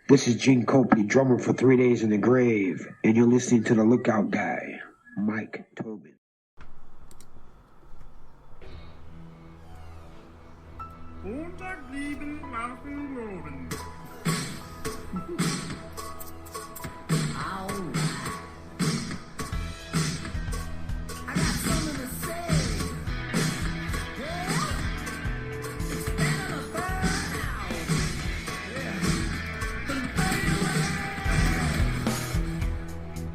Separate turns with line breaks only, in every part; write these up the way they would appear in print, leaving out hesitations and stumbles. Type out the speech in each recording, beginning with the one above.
This is Gene Copley, drummer for 3 Days in the Grave, and you're listening to the Lookout Guy, Mike Tobin.
Montag blieben laufen Roden.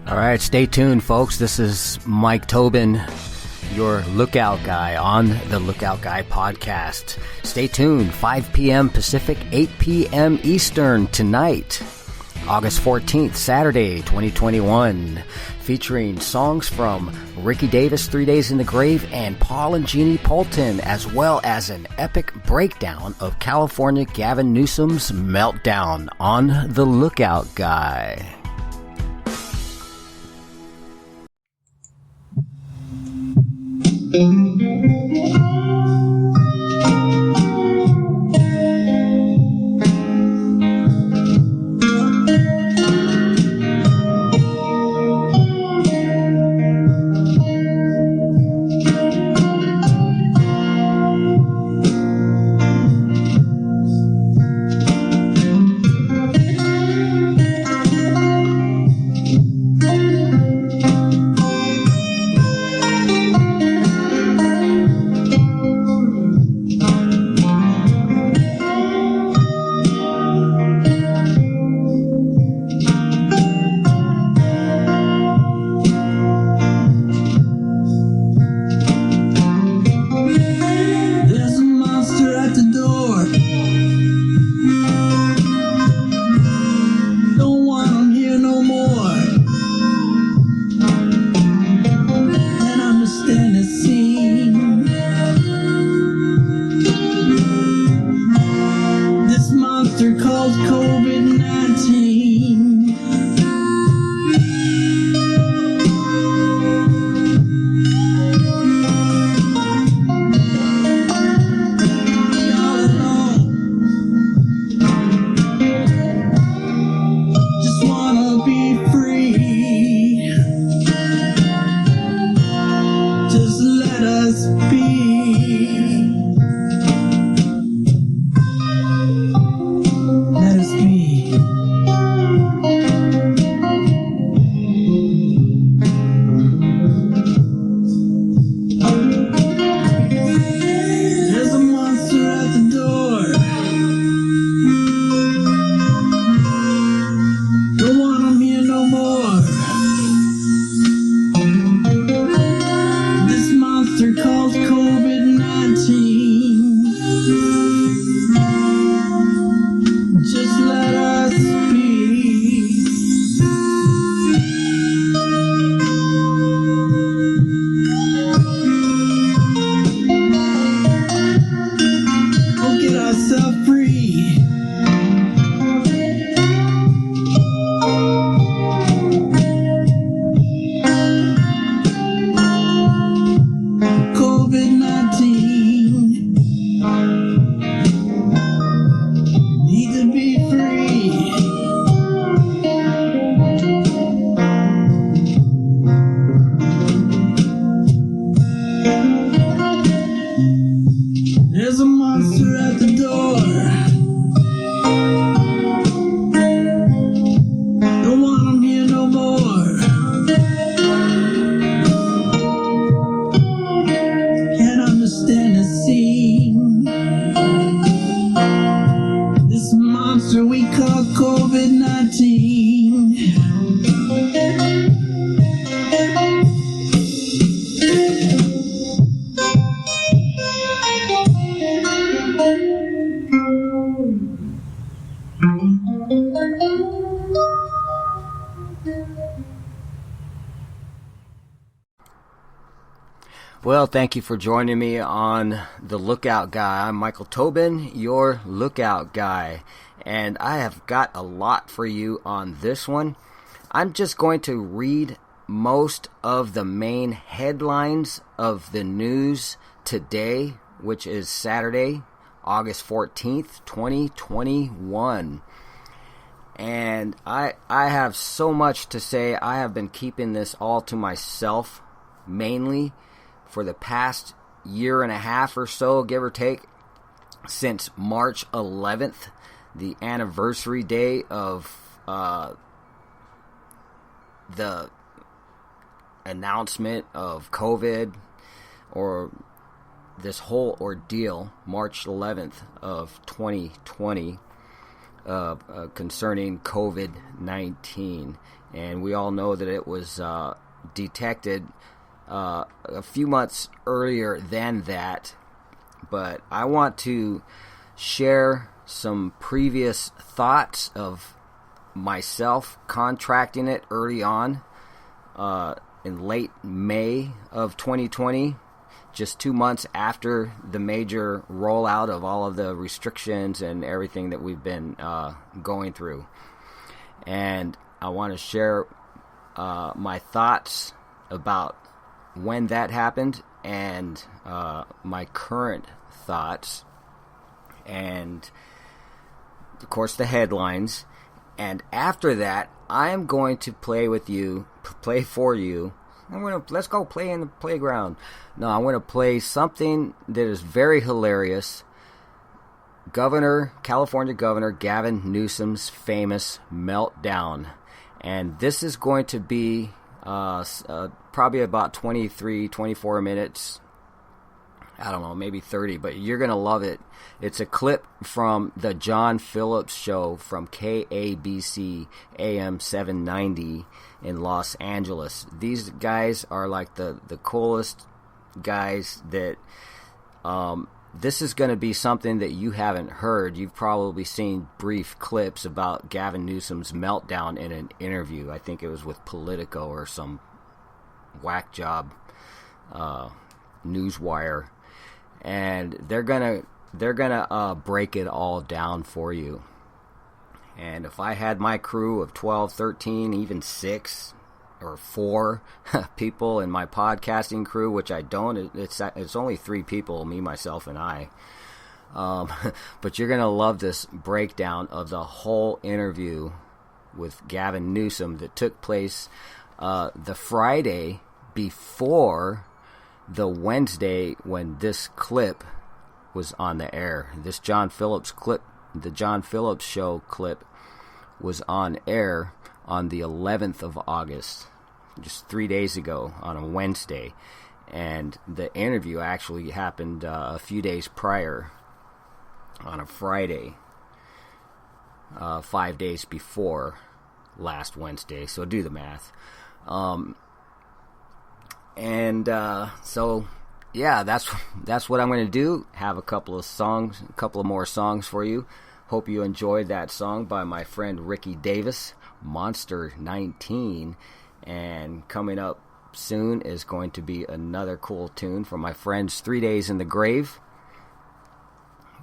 All right, stay tuned, folks. This is Mike Tobin, your Lookout Guy on the Lookout Guy podcast. Stay tuned, 5 p.m. Pacific, 8 p.m. Eastern tonight, August 14th, Saturday, 2021, featuring songs from Ricky Davis, 3 Days in the Grave, and Paul and Jeannie Poulton, as well as an epic breakdown of California Gavin Newsomes' Meltdown on the Lookout Guy. Well, thank you for joining me on The Lookout Guy. I'm Michael Tobin, your Lookout Guy, and I have got a lot for you on this one. I'm just going to read most of the main headlines of the news today, which is Saturday, August 14th, 2021. And I have so much to say. I have been keeping this all to myself, mainly for the past year and a half or so, give or take, since March 11th, the anniversary day of the announcement of COVID, or this whole ordeal, March 11th of 2020, concerning COVID-19. And we all know that it was detected a few months earlier than that. But I want to share some previous thoughts of myself contracting it early on in late May of 2020, just 2 months after the major rollout of all of the restrictions and everything that we've been going through. And I want to share my thoughts about when that happened and my current thoughts, and of course the headlines. And after that, I am going to play for you. Let's go play in the playground. No, I'm going to play something that is very hilarious. California Governor Gavin Newsome's famous Meltdown. And this is going to be probably about 23, 24 minutes. I don't know, maybe 30, but you're going to love it. It's a clip from the John Phillips show from KABC AM 790 in Los Angeles. These guys are like the coolest guys that... this is going to be something that you haven't heard. You've probably seen brief clips about Gavin Newsome's meltdown in an interview. I think it was with Politico or some whack job newswire. And they're gonna break it all down for you. And if I had my crew of 12, 13, even 6 or 4 people in my podcasting crew, which I don't, it's only 3 people, me, myself, and I. But you're gonna love this breakdown of the whole interview with Gavin Newsom that took place the Friday before the Wednesday when this clip was on the air. This John Phillips clip, the John Phillips show clip, was on air on the 11th of August, just 3 days ago on a Wednesday. And the interview actually happened a few days prior on a Friday, 5 days before last Wednesday. So do the math. So yeah, that's what I'm going to do. Have a couple of more songs for you. Hope you enjoyed that song by my friend Ricky Davis, Monster 19. And coming up soon is going to be another cool tune from my friends 3 Days in the Grave.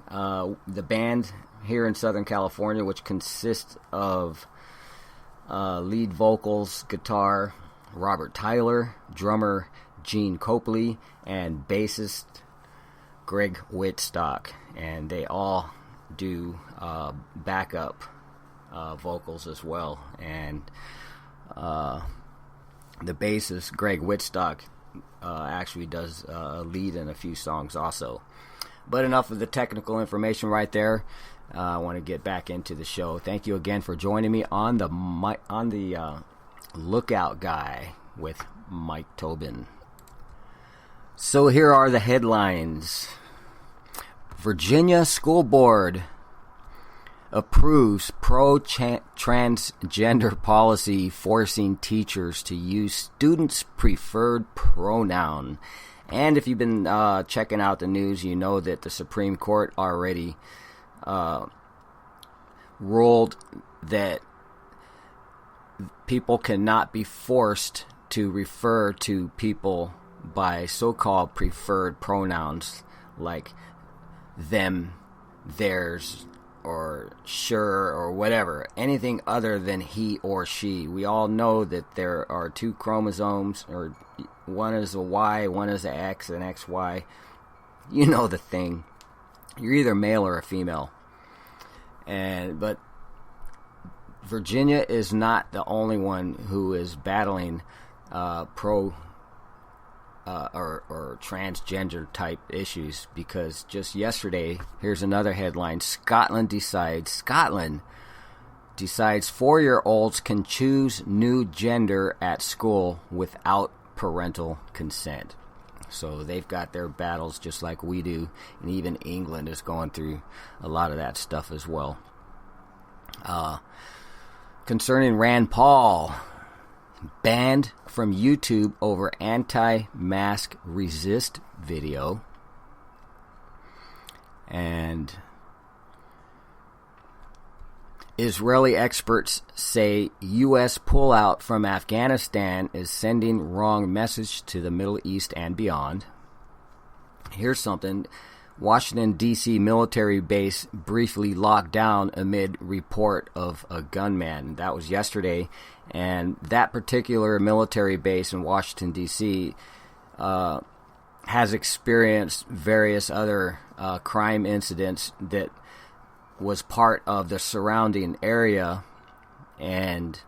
The band here in Southern California, which consists of lead vocals, guitar, Robert Tyler, drummer Gene Copley, and bassist Greg Whitstock. And they all do backup vocals as well. And the bassist Greg Whitstock actually does lead in a few songs also. But enough of the technical information right there. I want to get back into the show. Thank you again for joining me on the Lookout Guy with Mike Tobin. So here are the headlines. Virginia School Board approves pro-transgender policy forcing teachers to use students' preferred pronoun. And if you've been checking out the news, you know that the Supreme Court already ruled that people cannot be forced to refer to people by so-called preferred pronouns like them, theirs, or sure, or whatever. Anything other than he or she. We all know that there are 2 chromosomes, or one is a Y, one is an X, and XY. You know the thing. You're either male or a female. But Virginia is not the only one who is battling pro or transgender type issues, because just yesterday, here's another headline: Scotland decides 4-year-olds can choose new gender at school without parental consent. So they've got their battles just like we do, and even England is going through a lot of that stuff as well. Concerning Rand Paul, banned from YouTube over anti-mask resist video. And Israeli experts say U.S. pullout from Afghanistan is sending wrong message to the Middle East and beyond. Here's something. Washington, D.C. military base briefly locked down amid report of a gunman. That was yesterday. And that particular military base in Washington, D.C. Has experienced various other crime incidents that was part of the surrounding area, and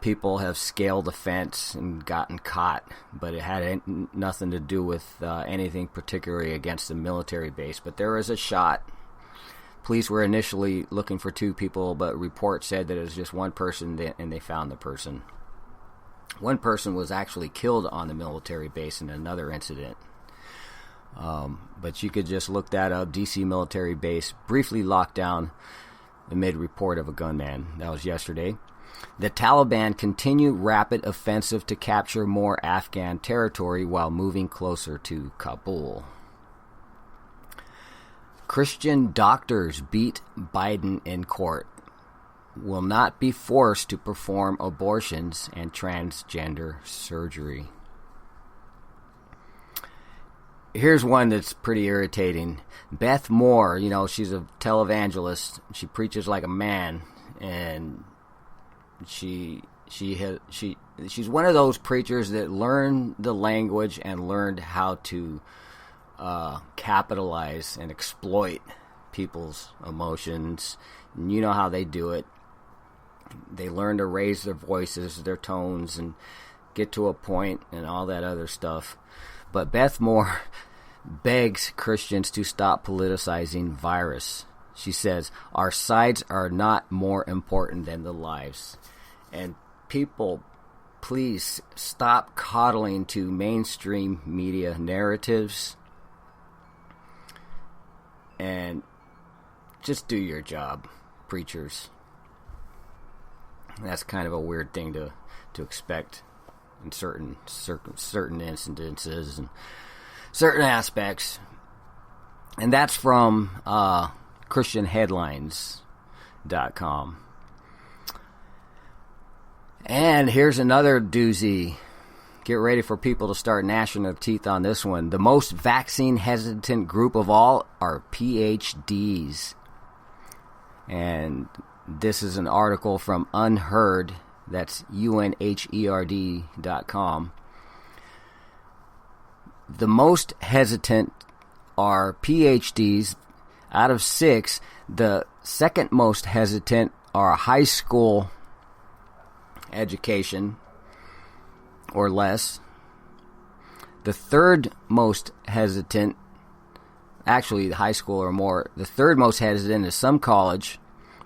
people have scaled the fence and gotten caught, but it had nothing to do with anything particularly against the military base. But there was a shot. Police were initially looking for 2 people, but reports said that it was just one person, and they found the person. One person was actually killed on the military base in another incident. But you could just look that up. D.C. military base briefly locked down amid report of a gunman. That was yesterday. The Taliban continue rapid offensive to capture more Afghan territory while moving closer to Kabul. Christian doctors beat Biden in court. Will not be forced to perform abortions and transgender surgery. Here's one that's pretty irritating. Beth Moore, she's a televangelist. She preaches like a man, and she's one of those preachers that learned the language and learned how to capitalize and exploit people's emotions. And you know how they do it. They learn to raise their voices, their tones, and get to a point and all that other stuff. But Beth Moore begs Christians to stop politicizing virus. She says, our sides are not more important than the lives. And people, please stop coddling to mainstream media narratives and just do your job, preachers. That's kind of a weird thing to expect in certain incidences and certain aspects. And that's from ChristianHeadlines.com. And here's another doozy. Get ready for people to start gnashing their teeth on this one. The most vaccine hesitant group of all are PhDs. And this is an article from Unheard. That's UNHERD.com. The most hesitant are PhDs. Out of 6, the second most hesitant are high school education or less. The third most hesitant, actually high school or more, the third most hesitant is some college.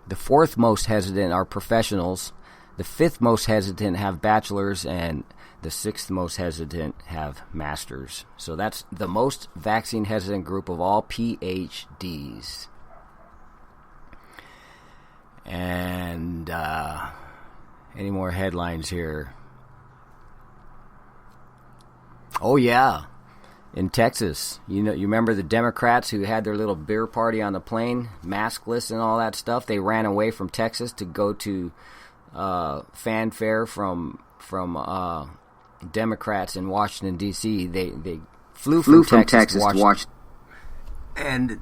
The fourth most hesitant are professionals. The fifth most hesitant have bachelors, and the sixth most hesitant have masters. So that's the most vaccine hesitant group of all, PhDs. And any more headlines here? Oh yeah, in Texas, you remember the Democrats who had their little beer party on the plane, maskless and all that stuff. They ran away from Texas to go to fanfare from Democrats in Washington D.C. They flew from Texas to watch, and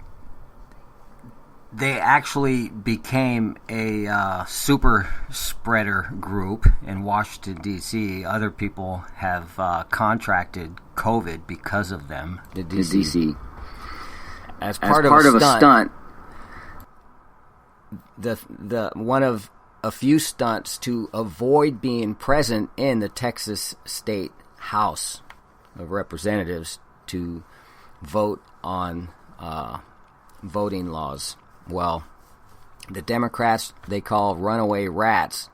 they actually became a super spreader group in Washington D.C. Other people have contracted COVID because of them. The D.C. As part of a stunt, the one of a few stunts to avoid being present in the Texas State House of Representatives to vote on voting laws. Well, the Democrats they call runaway rats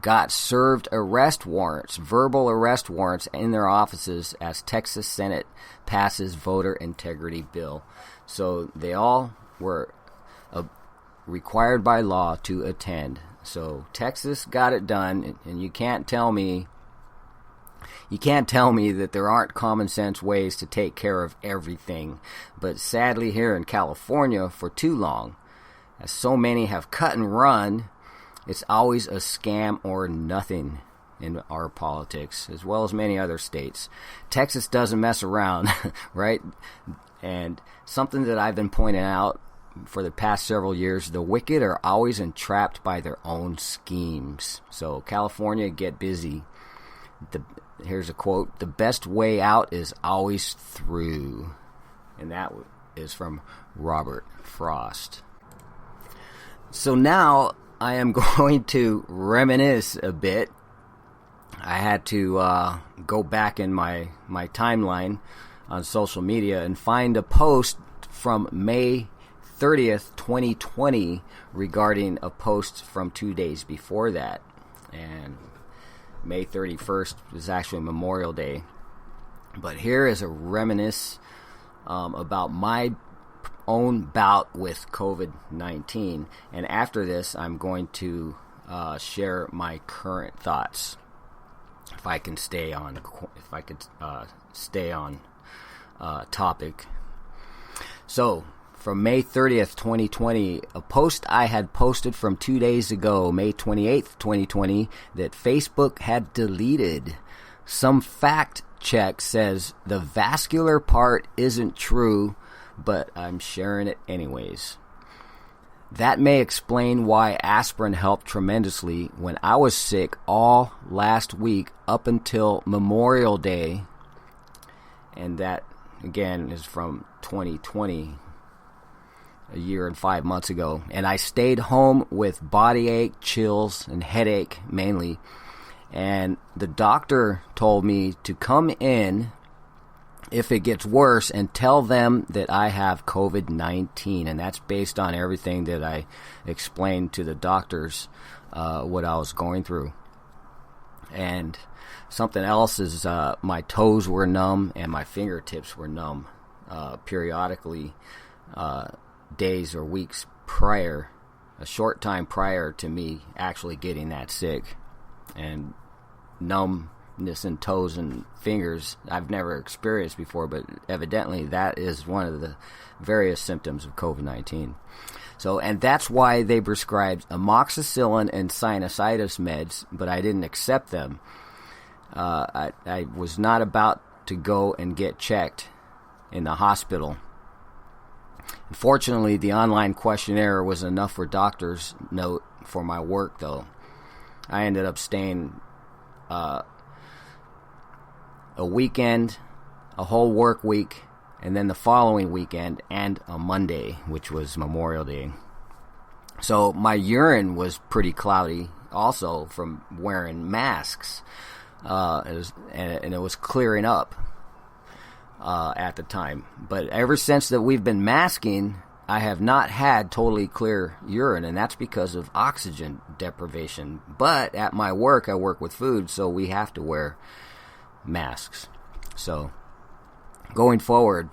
got served arrest warrants, verbal arrest warrants in their offices as Texas Senate passes voter integrity bill. So they all were required by law to attend. So Texas got it done, and you can't tell me that there aren't common sense ways to take care of everything. But sadly here in California for too long, as so many have cut and run, it's always a scam or nothing in our politics, as well as many other states. Texas doesn't mess around, right? And something that I've been pointing out for the past several years, the wicked are always entrapped by their own schemes. So California, get busy. Here's a quote: "The best way out is always through." And that is from Robert Frost. So now I am going to reminisce a bit. I had to go back in my timeline on social media and find a post from May 30th, 2020 regarding a post from 2 days before that. And May 31st was actually Memorial Day. But here is a reminisce about my own bout with COVID-19. And after this, I'm going to share my current thoughts. If I could stay on topic. So, from May 30th, 2020, a post I had posted from 2 days ago, May 28th, 2020, that Facebook had deleted. Some fact check says the vascular part isn't true, but I'm sharing it anyways. That may explain why aspirin helped tremendously when I was sick all last week up until Memorial Day. And that, again, is from 2020, a year and 5 months ago. And I stayed home with body ache, chills, and headache mainly. And the doctor told me to come in if it gets worse and tell them that I have COVID-19. And that's based on everything that I explained to the doctors what I was going through. And something else is my toes were numb and my fingertips were numb periodically days or weeks prior, a short time prior to me actually getting that sick. And numbness in toes and fingers I've never experienced before, but evidently that is one of the various symptoms of COVID-19. So, and that's why they prescribed amoxicillin and sinusitis meds, but I didn't accept them. I was not about to go and get checked in the hospital. Unfortunately, the online questionnaire was enough for doctor's note for my work, though. I ended up staying a weekend, a whole work week, and then the following weekend and a Monday, which was Memorial Day. So my urine was pretty cloudy also from wearing masks. And it was clearing up at the time. But ever since that we've been masking, I have not had totally clear urine, and that's because of oxygen deprivation. But at my work, I work with food, so we have to wear masks. So going forward,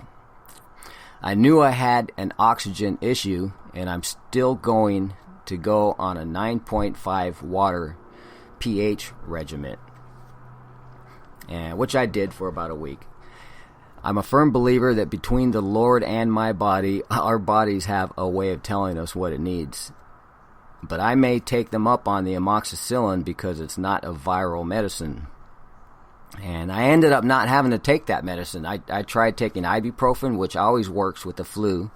I knew I had an oxygen issue, and I'm still going to go on a 9.5 water pH regimen, and which I did for about a week. I'm a firm believer that between the Lord and my body, our bodies have a way of telling us what it needs. But I may take them up on the amoxicillin because it's not a viral medicine. And I ended up not having to take that medicine. I tried taking ibuprofen, which always works with the flu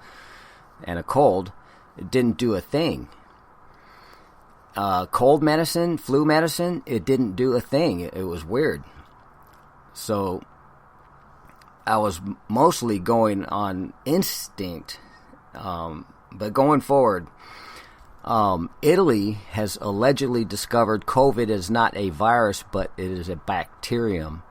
and a cold. It didn't do a thing. Cold medicine, flu medicine, it didn't do a thing. It was weird. So I was mostly going on instinct. But going forward, Italy has allegedly discovered COVID is not a virus, but it is a bacterium.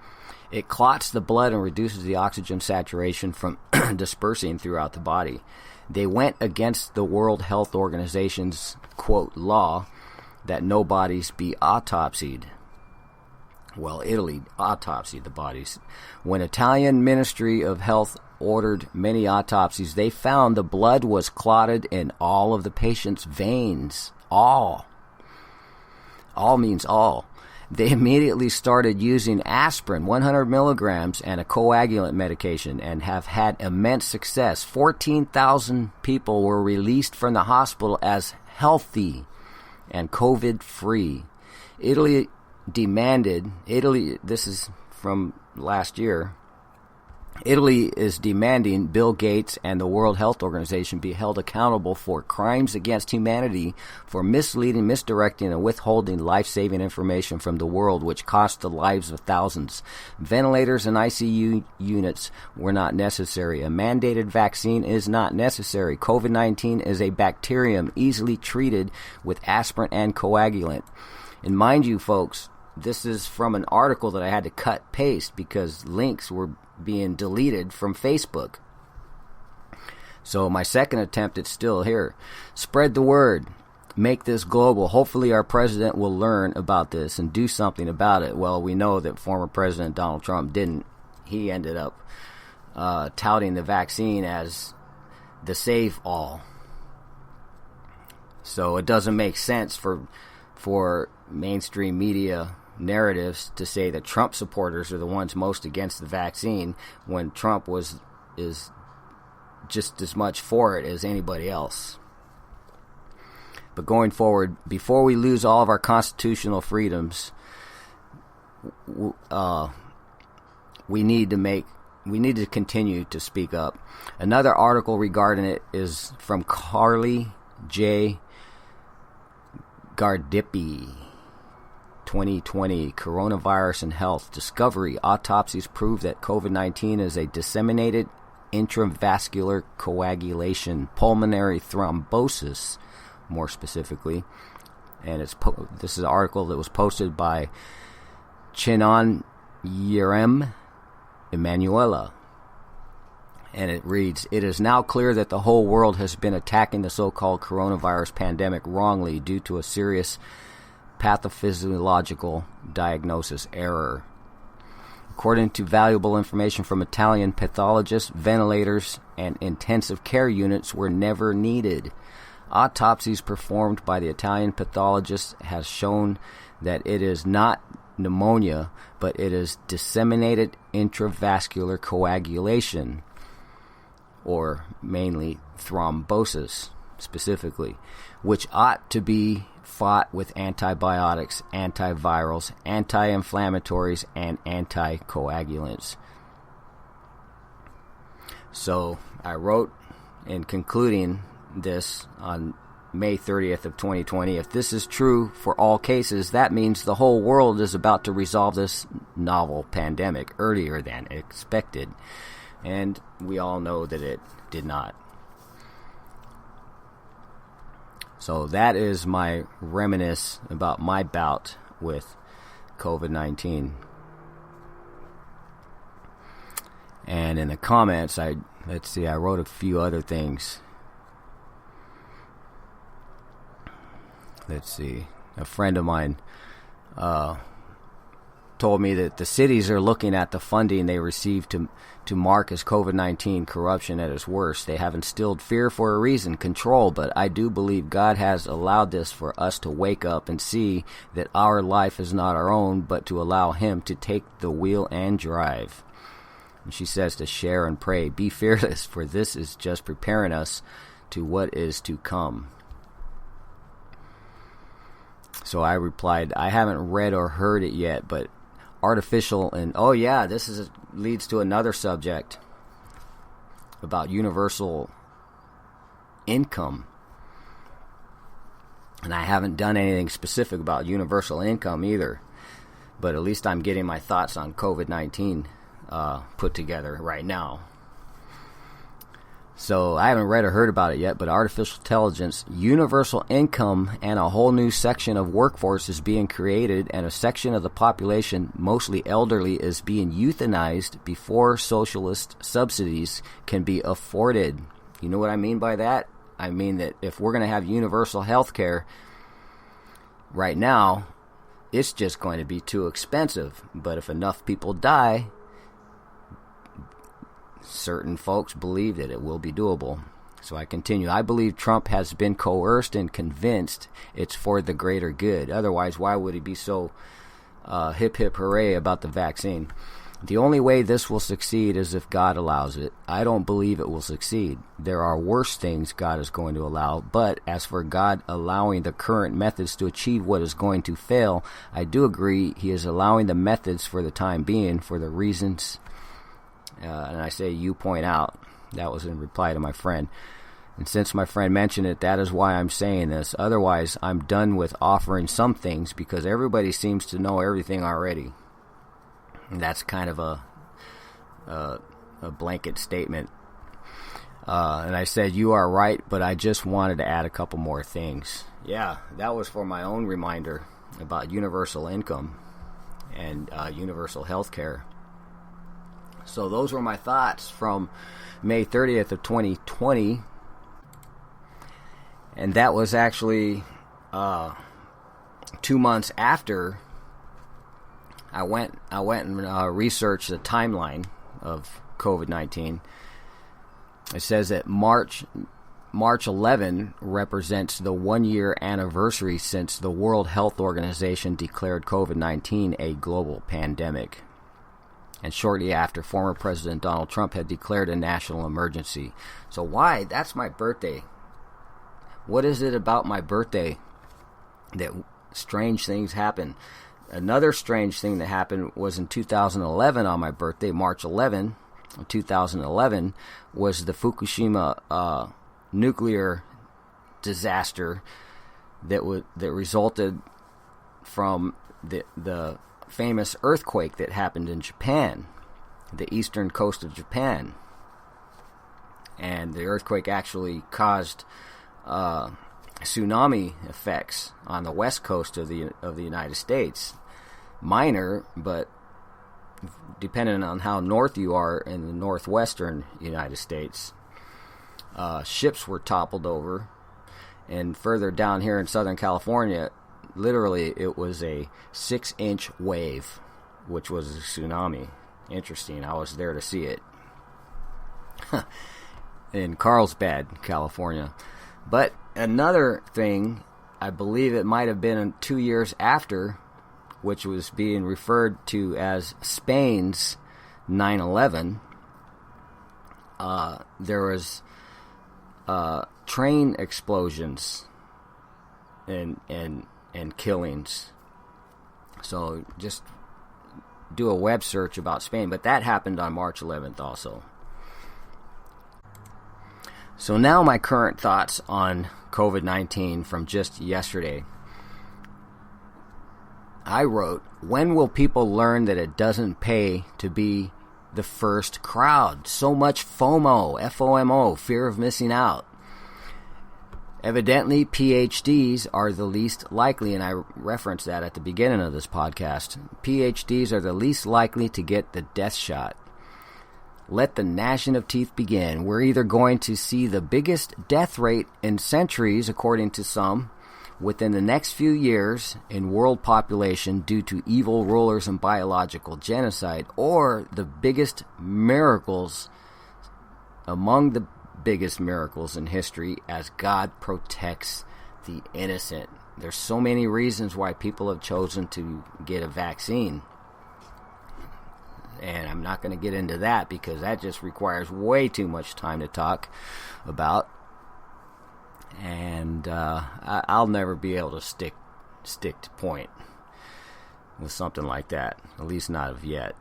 It clots the blood and reduces the oxygen saturation from dispersing throughout the body. They went against the World Health Organization's, quote, law that no bodies be autopsied. Well, Italy autopsied the bodies. When Italian Ministry of Health ordered many autopsies, they found the blood was clotted in all of the patient's veins. All. All means all. They immediately started using aspirin, 100 milligrams, and a coagulant medication, and have had immense success. 14,000 people were released from the hospital as healthy and COVID-free. Italy, this is from last year, Italy is demanding Bill Gates and the World Health Organization be held accountable for crimes against humanity for misleading, misdirecting, and withholding life-saving information from the world, which cost the lives of thousands. Ventilators and ICU units were not necessary. A mandated vaccine is not necessary. COVID-19 is a bacterium easily treated with aspirin and coagulant. And mind you, folks, this is from an article that I had to cut-paste because links were being deleted from Facebook. So my second attempt, it's still here. Spread the word. Make this global. Hopefully our president will learn about this and do something about it. Well, we know that former President Donald Trump didn't. He ended up touting the vaccine as the save-all. So it doesn't make sense for mainstream media narratives to say that Trump supporters are the ones most against the vaccine when Trump is just as much for it as anybody else. But going forward, before we lose all of our constitutional freedoms, we need to continue to speak up. Another article regarding it is from Carly J. Gardipi. 2020 Coronavirus and Health Discovery. Autopsies prove that COVID-19 is a disseminated intravascular coagulation, pulmonary thrombosis, more specifically. And this is an article that was posted by Chinon Yerem Emanuela. And it reads, "It is now clear that the whole world has been attacking the so-called coronavirus pandemic wrongly due to a serious pathophysiological diagnosis error. According to valuable information from Italian pathologists, ventilators and intensive care units were never needed. Autopsies performed by the Italian pathologists has shown that it is not pneumonia, but it is disseminated intravascular coagulation, or mainly thrombosis specifically, which ought to be fought with antibiotics, antivirals, anti-inflammatories, and anticoagulants." So I wrote in concluding this on May 30th of 2020, if this is true for all cases, that means the whole world is about to resolve this novel pandemic earlier than expected. And we all know that it did not. So that is my reminisce about my bout with COVID-19. And in the comments, I wrote a few other things. Let's see. A friend of mine told me that the cities are looking at the funding they received to mark as COVID-19 corruption at its worst. They have instilled fear for a reason, control, but I do believe God has allowed this for us to wake up and see that our life is not our own, but to allow Him to take the wheel and drive. And she says to share and pray, be fearless, for this is just preparing us to what is to come. So I replied, I haven't read or heard it yet, but artificial and this leads to another subject about universal income. And I haven't done anything specific about universal income either, but at least I'm getting my thoughts on COVID-19 put together right now. So I haven't read or heard about it yet, but artificial intelligence, universal income, and a whole new section of workforce is being created, and a section of the population, mostly elderly, is being euthanized before socialist subsidies can be afforded. You know what I mean by that? I mean that if we're going to have universal health care right now, it's just going to be too expensive. But if enough people die, certain folks believe that it will be doable. So I continue. I believe Trump has been coerced and convinced it's for the greater good. Otherwise, why would he be so hip hip hooray about the vaccine? The only way this will succeed is if God allows it. I don't believe it will succeed. There are worse things God is going to allow, but as for God allowing the current methods to achieve what is going to fail, I do agree he is allowing the methods for the time being for the reasons, and I say you point out. That was in reply to my friend. And since my friend mentioned it, that is why I'm saying this. Otherwise, I'm done with offering some things because everybody seems to know everything already. And that's kind of a blanket statement. And I said, you are right, but I just wanted to add a couple more things. Yeah, that was for my own reminder about universal income and universal health care. So those were my thoughts from May 30th of 2020. And that was actually 2 months after I went and researched the timeline of COVID-19. It says that March 11 represents the 1-year anniversary since the World Health Organization declared COVID-19 a global pandemic. And shortly after, former President Donald Trump had declared a national emergency. So why? That's my birthday. What is it about my birthday that strange things happen? Another strange thing that happened was in 2011 on my birthday, March 11, 2011, was the Fukushima nuclear disaster that resulted from the famous earthquake that happened in Japan, the eastern coast of Japan. And the earthquake actually caused tsunami effects on the west coast of the United States. Minor, but depending on how north you are in the northwestern United States, ships were toppled over. And further down here in Southern California, literally it was a 6-inch wave, which was a tsunami. Interesting. I was there to see it in Carlsbad, California. But another thing, I believe it might have been 2 years after, which was being referred to as Spain's 9/11. There was train explosions and killings. So just do a web search about Spain. But that happened on March 11th also. So now my current thoughts on COVID-19 from just yesterday. I wrote, when will people learn that it doesn't pay to be the first crowd? So much FOMO, F-O-M-O, fear of missing out. Evidently, PhDs are the least likely, and I referenced that at the beginning of this podcast. PhDs are the least likely to get the death shot. Let the gnashing of teeth begin. We're either going to see the biggest death rate in centuries, according to some, within the next few years in world population due to evil rulers and biological genocide, or the biggest miracles among the biggest miracles in history as God protects the innocent. There's so many reasons why people have chosen to get a vaccine. And I'm not going to get into that because that just requires way too much time to talk about. And I'll never be able to stick to point with something like that, at least not of yet.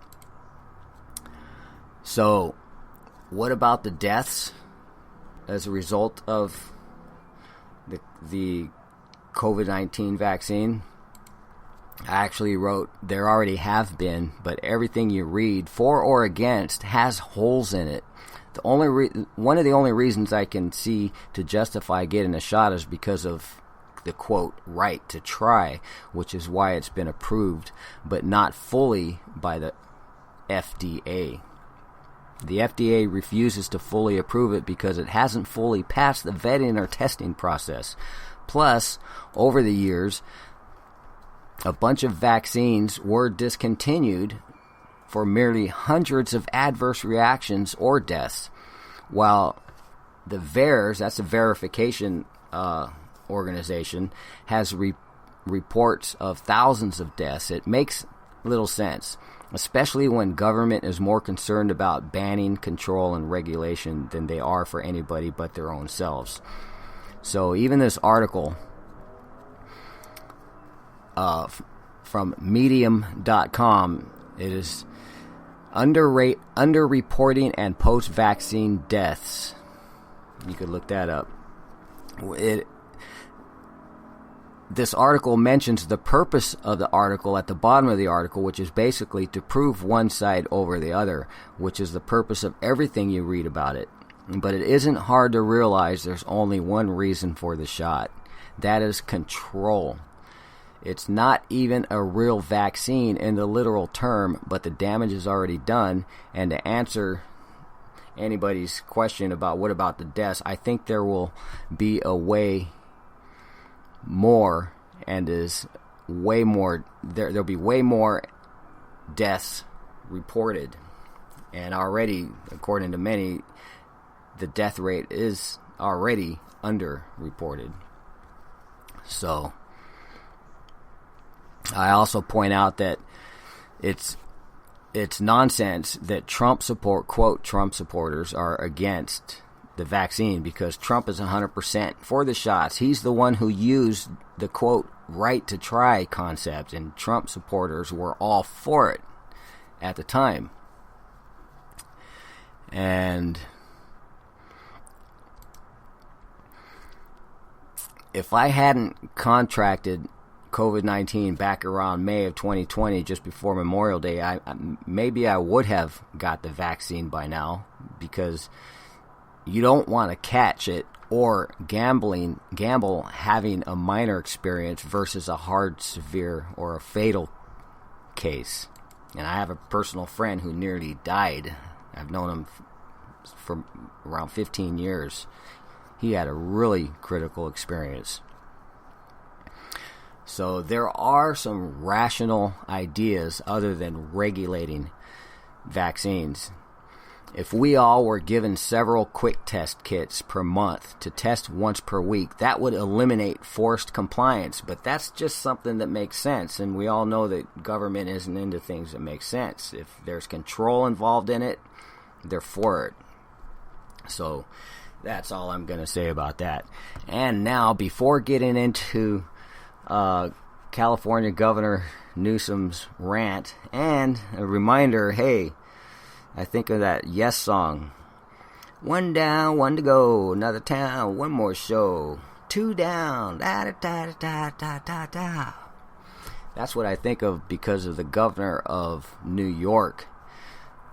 So, what about the deaths as a result of the COVID-19 vaccine? I actually wrote, there already have been, but everything you read, for or against, has holes in it. one of the only reasons I can see to justify getting a shot is because of the quote right to try, which is why it's been approved, but not fully by the FDA. The FDA refuses to fully approve it because it hasn't fully passed the vetting or testing process. Plus, over the years, a bunch of vaccines were discontinued for merely hundreds of adverse reactions or deaths, while the VAERS, that's a verification organization, has reports of thousands of deaths. It makes little sense, especially when government is more concerned about banning, control, and regulation than they are for anybody but their own selves. So even this article from medium.com, it is underreporting and post-vaccine deaths. You could look that up. This article mentions the purpose of the article at the bottom of the article, which is basically to prove one side over the other, which is the purpose of everything you read about it. But it isn't hard to realize there's only one reason for the shot. That is control. It's not even a real vaccine in the literal term, but the damage is already done. And to answer anybody's question about what about the deaths, I think there will be a way more, and is way more, there'll be way more deaths reported. And already, according to many, the death rate is already underreported. So I also point out that it's nonsense that Trump supporters are against the vaccine, because Trump is 100% for the shots. He's the one who used the quote right to try concept, and Trump supporters were all for it at the time. And if I hadn't contracted COVID-19 back around May of 2020, just before Memorial Day, maybe I would have got the vaccine by now, because you don't want to catch it or gamble having a minor experience versus a hard, severe, or a fatal case. And I have a personal friend who nearly died. I've known him for around 15 years. He had a really critical experience. So there are some rational ideas other than regulating vaccines. If we all were given several quick test kits per month to test once per week, that would eliminate forced compliance. But that's just something that makes sense. And we all know that government isn't into things that make sense. If there's control involved in it, they're for it. So that's all I'm going to say about that. And now, before getting into California Governor Newsome's rant, and a reminder, hey, I think of that Yes song. One down, one to go, another town, one more show. Two down, da da da da da da da. That's what I think of because of the governor of New York.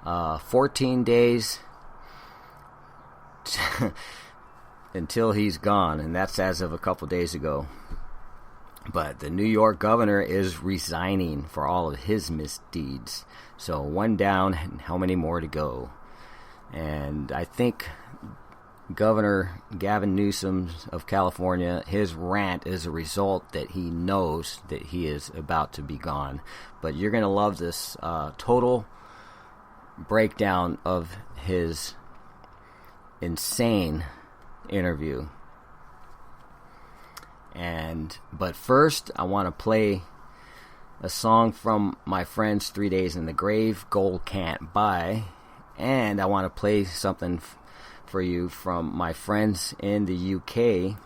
14 days until he's gone, and that's as of a couple days ago. But the New York governor is resigning for all of his misdeeds. So one down, and how many more to go? And I think Governor Gavin Newsomes of California, his rant is a result that he knows that he is about to be gone. But you're going to love this total breakdown of his insane interview. But first, I want to play a song from my friends 3 Days in the Grave, Gold Can't Buy. And I want to play something for you from my friends in the UK,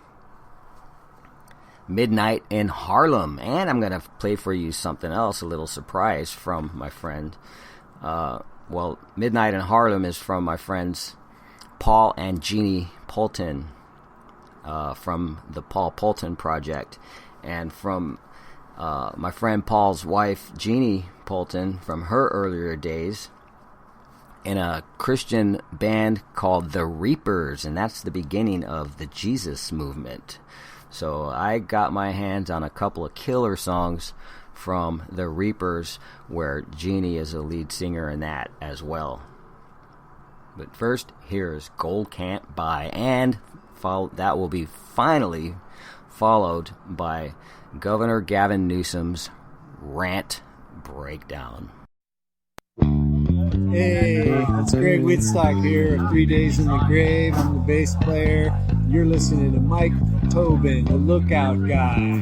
Midnight in Harlem. And I'm going to play for you something else, a little surprise from my friend. Midnight in Harlem is from my friends Paul and Jeannie Poulton, from the Paul Poulton Project, and from my friend Paul's wife, Jeannie Poulton, from her earlier days. in a Christian band called the Reapers, and that's the beginning of the Jesus movement. So I got my hands on a couple of killer songs from the Reapers, where Jeannie is a lead singer in that as well. But first, here's Gold Can't Buy, and that will be finally followed by Governor Gavin Newsome's Rant Breakdown.
Hey, it's Greg Whitstock here of 3 Days in the Grave. I'm the bass player. You're listening to Mike Tobin, the Lookout Guy.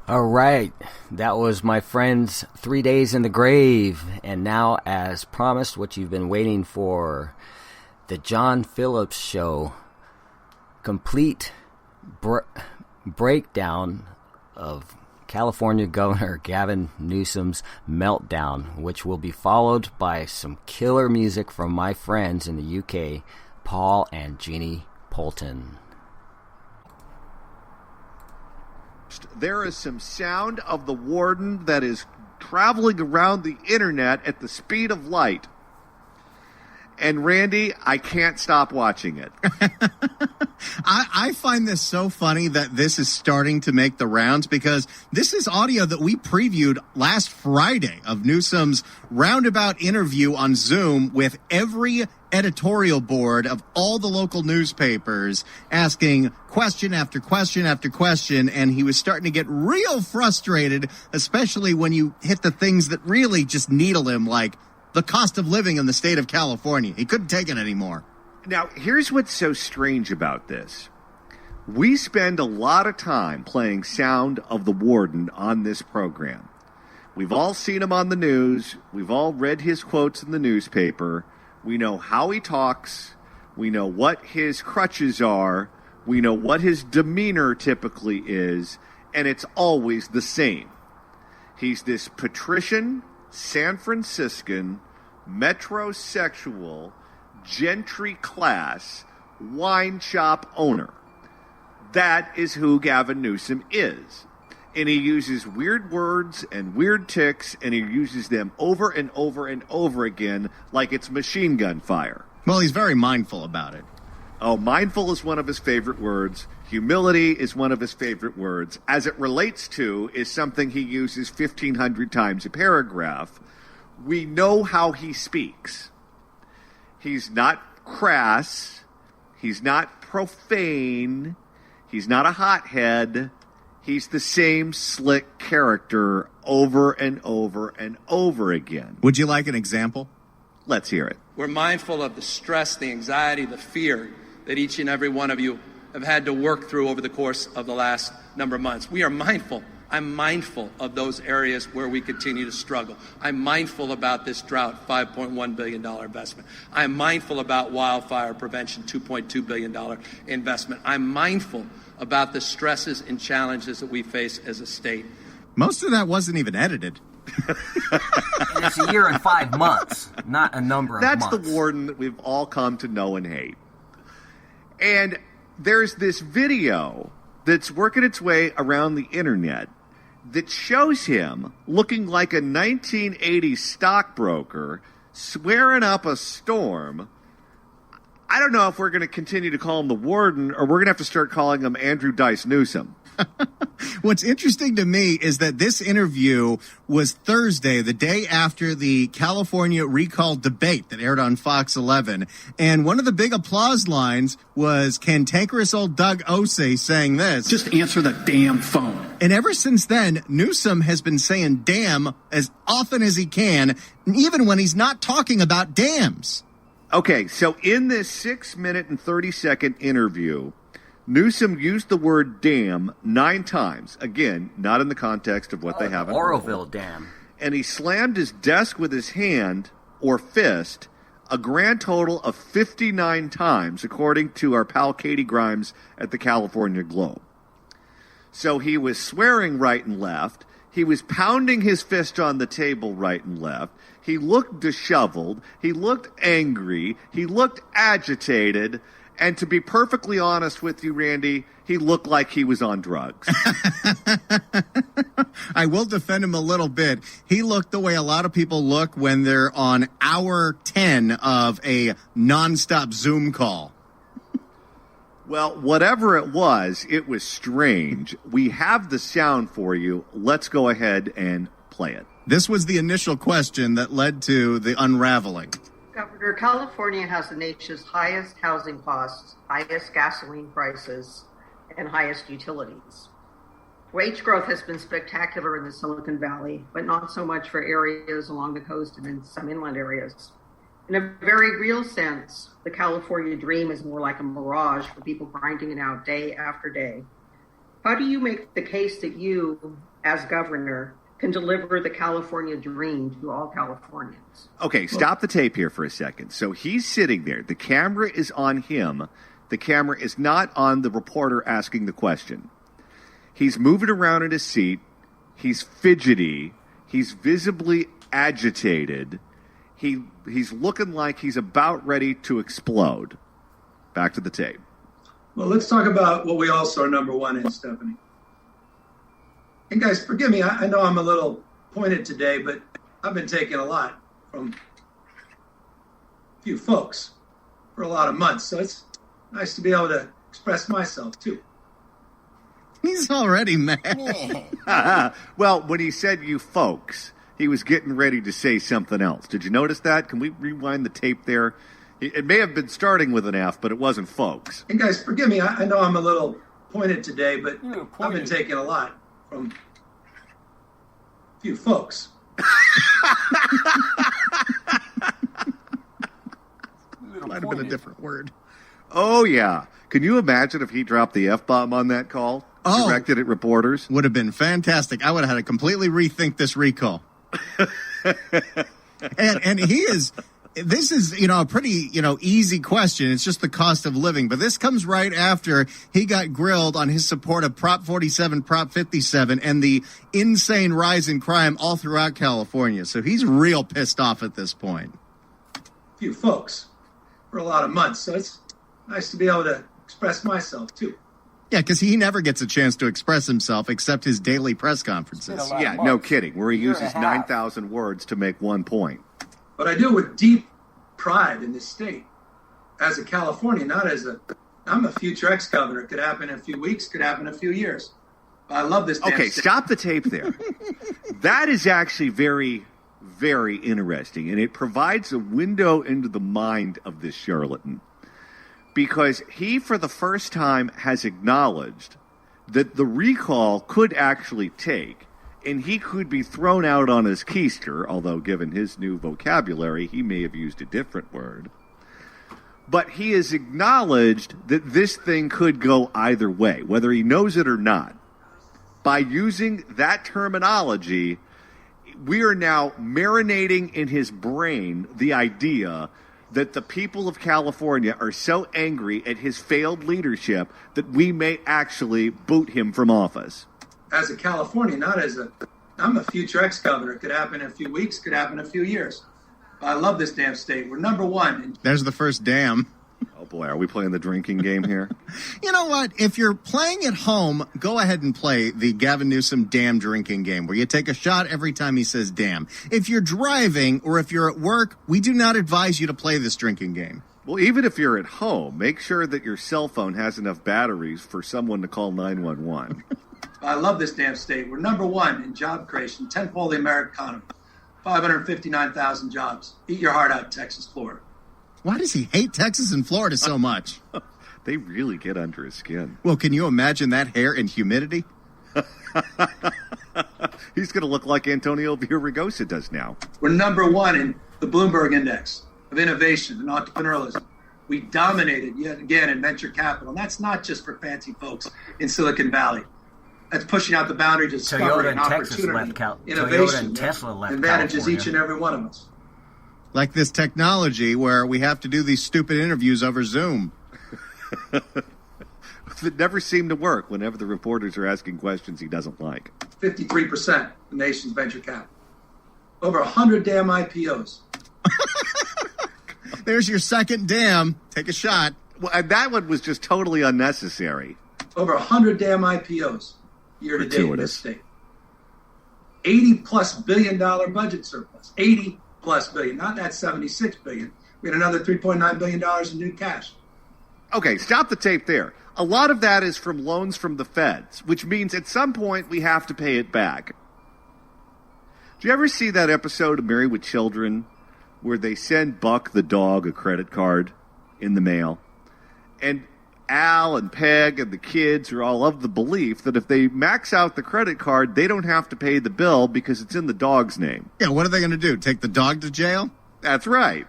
All right, that was my friend's 3 Days in the Grave. And now, as promised, what you've been waiting for, the John Phillips Show, complete breakdown of California Governor Gavin Newsome's Meltdown, which will be followed by some killer music from my friends in the UK, Paul and Jeannie Poulton.
There is some sound of the warden that is traveling around the internet at the speed of light. And Randy, I can't stop watching it.
I find this so funny that this is starting to make the rounds, because this is audio that we previewed last Friday of Newsome's roundabout interview on Zoom with every editorial board of all the local newspapers, asking question after question after question, and he was starting to get real frustrated, especially when you hit the things that really just needle him, like the cost of living in the state of California. He couldn't take it anymore.
Now, here's what's so strange about this. We spend a lot of time playing sound of the warden on this program. We've all seen him on the news. We've all read his quotes in the newspaper. We know how he talks. We know what his crutches are. We know what his demeanor typically is. And it's always the same. He's this patrician, San Franciscan, metrosexual, gentry class, wine shop owner. That is who Gavin Newsom is. And he uses weird words and weird tics, and he uses them over and over and over again like it's machine gun fire.
Well, he's very mindful about it.
Oh, mindful is one of his favorite words. Humility is one of his favorite words. As it relates to is something he uses 1,500 times a paragraph. We know how he speaks. He's not crass. He's not profane. He's not a hothead. He's the same slick character over and over and over again.
Would you like an example?
Let's hear it.
We're mindful of the stress, the anxiety, the fear that each and every one of you have had to work through over the course of the last number of months. We are mindful. I'm mindful of those areas where we continue to struggle. I'm mindful about this drought, $5.1 billion investment. I'm mindful about wildfire prevention, $2.2 billion investment. I'm mindful about the stresses and challenges that we face as a state.
Most of that wasn't even edited.
And it's a year and 5 months, not a number of months.
That's the warden that we've all come to know and hate. And there's this video that's working its way around the internet that shows him looking like a 1980s stockbroker swearing up a storm. I don't know if we're going to continue to call him the warden, or we're going to have to start calling him Andrew Dice Newsom.
What's interesting to me is that this interview was Thursday, the day after the California recall debate that aired on Fox 11. And one of the big applause lines was cantankerous old Doug Osei saying this:
"Just answer the damn phone."
And ever since then, Newsom has been saying damn as often as he can, even when he's not talking about dams.
Okay, so in this 6-minute and 30-second interview, Newsom used the word damn 9 times. Again, not in the context of what they have in
Oroville Dam.
And he slammed his desk with his hand or fist a grand total of 59 times, according to our pal Katie Grimes at the California Globe. So he was swearing right and left. He was pounding his fist on the table right and left. He looked disheveled. He looked angry. He looked agitated. And to be perfectly honest with you, Randy, he looked like he was on drugs.
I will defend him a little bit. He looked the way a lot of people look when they're on hour 10 of a nonstop Zoom call.
Well, whatever it was strange. We have the sound for you. Let's go ahead and play it.
This was the initial question that led to the unraveling.
Governor, California has the nation's highest housing costs, highest gasoline prices, and highest utilities. Wage growth has been spectacular in the Silicon Valley, but not so much for areas along the coast and in some inland areas. In a very real sense, the California dream is more like a mirage for people grinding it out day after day. How do you make the case that you, as governor, can deliver the California dream to all Californians.
Okay, stop the tape here for a second. So he's sitting there. The camera is on him. The camera is not on the reporter asking the question. He's moving around in his seat. He's fidgety. He's visibly agitated. He's looking like he's about ready to explode. Back to the tape.
Well, let's talk about what we also are number one in, Stephanie. And guys, forgive me. I know I'm a little pointed today, but I've been taking a lot from a few folks for a lot of months. So it's nice to be able to express myself, too.
He's already mad.
Well, when he said you folks, he was getting ready to say something else. Did you notice that? Can we rewind the tape there? It may have been starting with an F, but it wasn't folks.
And guys, forgive me. I know I'm a little pointed today, but I've been taking a lot from a few folks.
Might have been a different word.
Oh, yeah. Can you imagine if he dropped the F-bomb on that call? Directed at reporters?
Would have been fantastic. I would have had to completely rethink this recall. and this is, a pretty, easy question. It's just the cost of living. But this comes right after he got grilled on his support of Prop 47, Prop 57, and the insane rise in crime all throughout California. So he's real pissed off at this point.
A few folks for a lot of months. So it's nice to be able to express myself, too.
Yeah, because he never gets a chance to express himself except his daily press conferences.
Yeah, no kidding, where he uses 9,000 words to make one point.
But I do it with deep pride in this state. As a Californian, I'm a future ex-governor. It could happen in a few weeks, could happen in a few years. I love this.
Okay, stop the tape there. That is actually very, very interesting, and it provides a window into the mind of this charlatan. Because he, for the first time, has acknowledged that the recall could actually take, and he could be thrown out on his keister, although given his new vocabulary, he may have used a different word. But he has acknowledged that this thing could go either way, whether he knows it or not. By using that terminology, we are now marinating in his brain the idea that the people of California are so angry at his failed leadership that we may actually boot him from office.
As a Californian, I'm a future ex-governor. It could happen in a few weeks, could happen in a few years. I love this damn state. We're number one.
There's the first damn.
Oh, boy, are we playing the drinking game here?
You know what? If you're playing at home, go ahead and play the Gavin Newsom damn drinking game, where you take a shot every time he says damn. If you're driving or if you're at work, we do not advise you to play this drinking game.
Well, even if you're at home, make sure that your cell phone has enough batteries for someone to call 911.
I love this damn state. We're number one in job creation, tenfold the American economy, 559,000 jobs. Eat your heart out, Texas, Florida.
Why does he hate Texas and Florida so much?
They really get under his skin.
Well, can you imagine that hair and humidity?
He's going to look like Antonio Villaraigosa does now.
We're number one in the Bloomberg Index of innovation and entrepreneurialism. We dominated yet again in venture capital. And that's not just for fancy folks in Silicon Valley. That's pushing out the boundaries of discovery and opportunity, innovation,
and Tesla left
advantages
California.
each and every one of us.
Like this technology where we have to do these stupid interviews over Zoom.
It never seemed to work whenever the reporters are asking questions he doesn't like.
53% the nation's venture capital. Over 100 damn IPOs.
There's your second damn. Take a shot.
Well, and that one was just totally unnecessary.
Over 100 damn IPOs year to date in this state. $80+ billion budget surplus. 80+ billion, not that 76 billion. We had another $3.9 billion in new cash.
Okay, stop the tape there. A lot of that is from loans from the feds, which means at some point we have to pay it back. Do you ever see that episode of Married with Children where they send Buck the dog a credit card in the mail? And Al and Peg and the kids are all of the belief that if they max out the credit card, they don't have to pay the bill because it's in the dog's name.
Yeah, what are they going to do? Take the dog to jail?
That's right.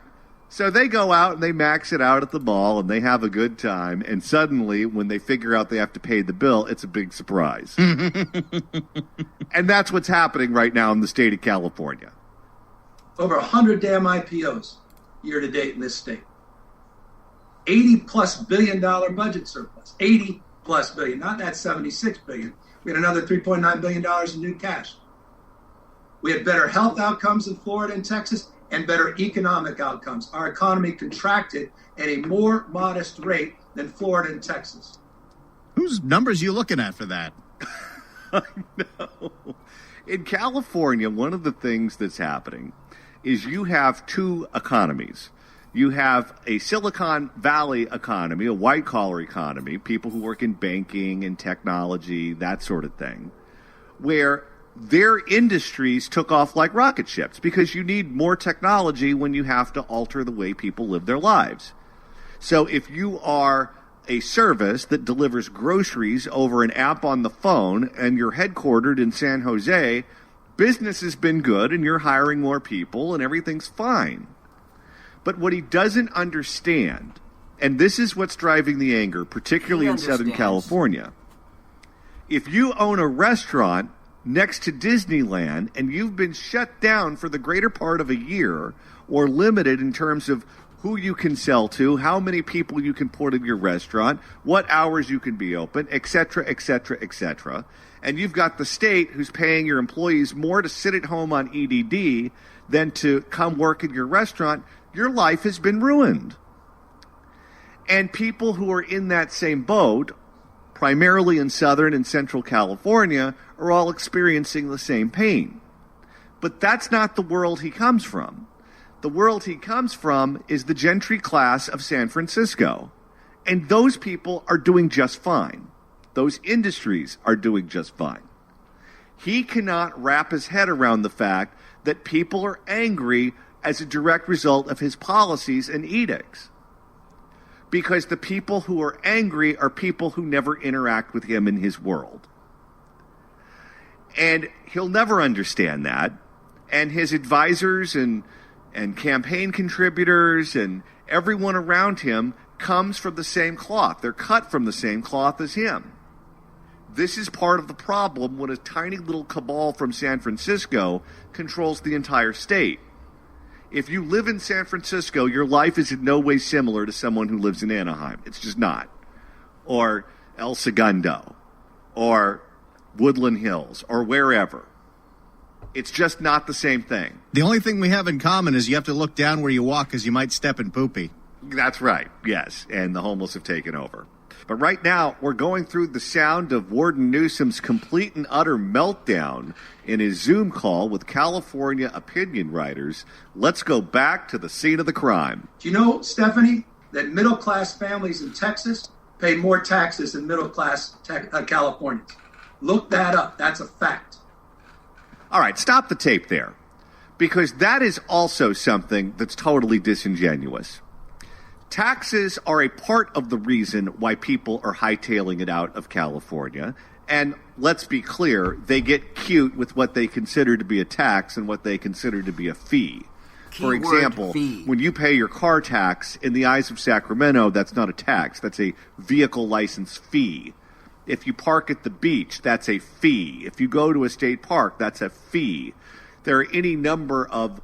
So they go out and they max it out at the mall and they have a good time. And suddenly, when they figure out they have to pay the bill, it's a big surprise. And that's what's happening right now in the state of California.
Over 100 damn IPOs year to date in this state. $80+ billion budget surplus. 80+ billion, not that 76 billion. We had another $3.9 billion in new cash. We had better health outcomes in Florida and Texas and better economic outcomes. Our economy contracted at a more modest rate than Florida and Texas.
Whose numbers are you looking at for that?
No. In California, one of the things that's happening is you have two economies. You have a Silicon Valley economy, a white-collar economy, people who work in banking and technology, that sort of thing, where their industries took off like rocket ships because you need more technology when you have to alter the way people live their lives. So if you are a service that delivers groceries over an app on the phone and you're headquartered in San Jose, business has been good and you're hiring more people and everything's fine. But what he doesn't understand, and this is what's driving the anger, particularly in Southern California, if you own a restaurant next to Disneyland and you've been shut down for the greater part of a year or limited in terms of who you can sell to, how many people you can put in your restaurant, what hours you can be open, et cetera, et cetera, et cetera, and you've got the state who's paying your employees more to sit at home on EDD than to come work in your restaurant, your life has been ruined. And people who are in that same boat, primarily in Southern and Central California, are all experiencing the same pain. But that's not the world he comes from. The world he comes from is the gentry class of San Francisco. And those people are doing just fine. Those industries are doing just fine. He cannot wrap his head around the fact that people are angry as a direct result of his policies and edicts. Because the people who are angry are people who never interact with him in his world. And he'll never understand that. And his advisors and campaign contributors and everyone around him comes from the same cloth. They're cut from the same cloth as him. This is part of the problem when a tiny little cabal from San Francisco controls the entire state. If you live in San Francisco, your life is in no way similar to someone who lives in Anaheim. It's just not. Or El Segundo. Or Woodland Hills. Or wherever. It's just not the same thing.
The only thing we have in common is you have to look down where you walk because you might step in poopy.
That's right, yes. And the homeless have taken over. But right now, we're going through the sound of Warden Newsome's complete and utter meltdown in his Zoom call with California opinion writers. Let's go back to the scene of the crime.
Do you know, Stephanie, that middle-class families in Texas pay more taxes than middle-class Californians? Look that up. That's a fact.
All right, stop the tape there. Because that is also something that's totally disingenuous. Taxes are a part of the reason why people are hightailing it out of California. And let's be clear, they get cute with what they consider to be a tax and what they consider to be a fee. For example, when you pay your car tax, in the eyes of Sacramento, that's not a tax. That's a vehicle license fee. If you park at the beach, that's a fee. If you go to a state park, that's a fee. There are any number of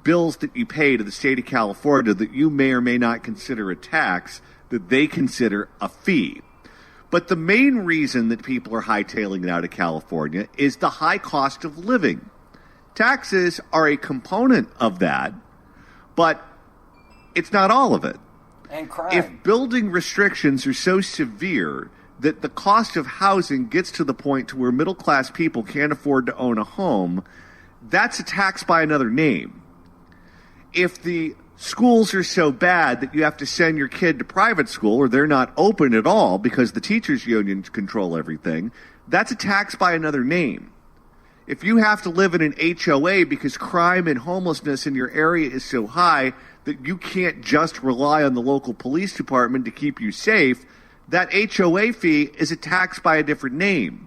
bills that you pay to the state of California that you may or may not consider a tax that they consider a fee. But the main reason that people are hightailing it out of California is the high cost of living. Taxes are a component of that, but it's not all of it.
And crime.
If building restrictions are so severe that the cost of housing gets to the point to where middle-class people can't afford to own a home, that's a tax by another name. If the schools are so bad that you have to send your kid to private school or they're not open at all because the teachers' unions control everything, that's a tax by another name. If you have to live in an HOA because crime and homelessness in your area is so high that you can't just rely on the local police department to keep you safe, that HOA fee is a tax by a different name.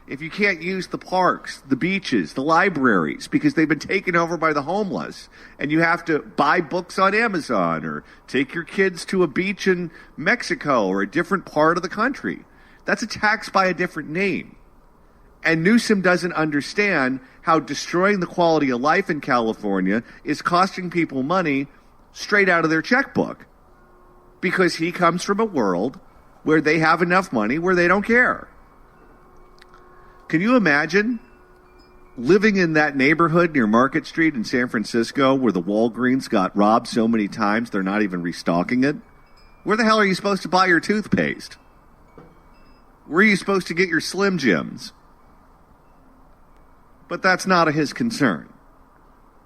if you can't use the parks, the beaches, the libraries, because they've been taken over by the homeless, and you have to buy books on Amazon or take your kids to a beach in Mexico or a different part of the country, that's a tax by a different name. And Newsom doesn't understand how destroying the quality of life in California is costing people money straight out of their checkbook, because he comes from a world where they have enough money where they don't care. Can you imagine living in that neighborhood near Market Street in San Francisco where the Walgreens got robbed so many times they're not even restocking it? Where the hell are you supposed to buy your toothpaste? Where are you supposed to get your Slim Jims? But that's not his concern.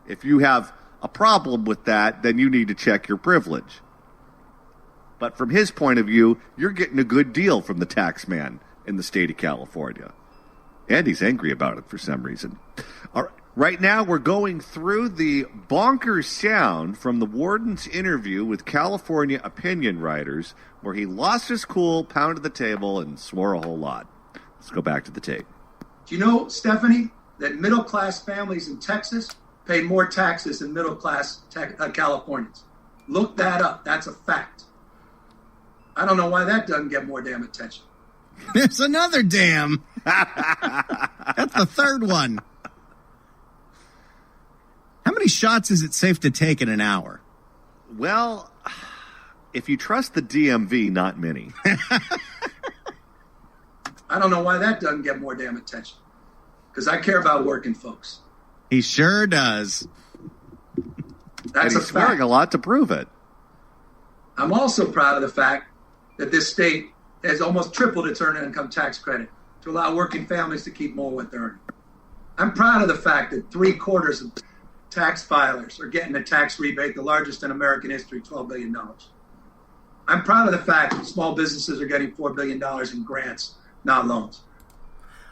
If you have a problem with that, then you need to check your privilege. But from his point of view, you're getting a good deal from the tax man in the state of California. And he's angry about it for some reason. All right, right now, we're going through the bonkers sound from the warden's interview with California opinion writers, where he lost his cool, pounded the table, and swore a whole lot. Let's go back to the tape.
Do you know, Stephanie, that middle-class families in Texas pay more taxes than middle-class Californians? Look that up. That's a fact. I don't know why that doesn't get more damn attention.
There's another damn. That's the third one. How many shots is it safe to take in an hour?
Well, if you trust the DMV, not many.
I don't know why that doesn't get more damn attention. Because I care about working folks.
He sure does.
That's
and he's swearing a lot to prove it.
I'm also proud of the fact that this state has almost tripled its earned income tax credit to allow working families to keep more what they're earning. I'm proud of the fact that 3/4 of tax filers are getting a tax rebate, the largest in American history, $12 billion. I'm proud of the fact that small businesses are getting $4 billion in grants, not loans.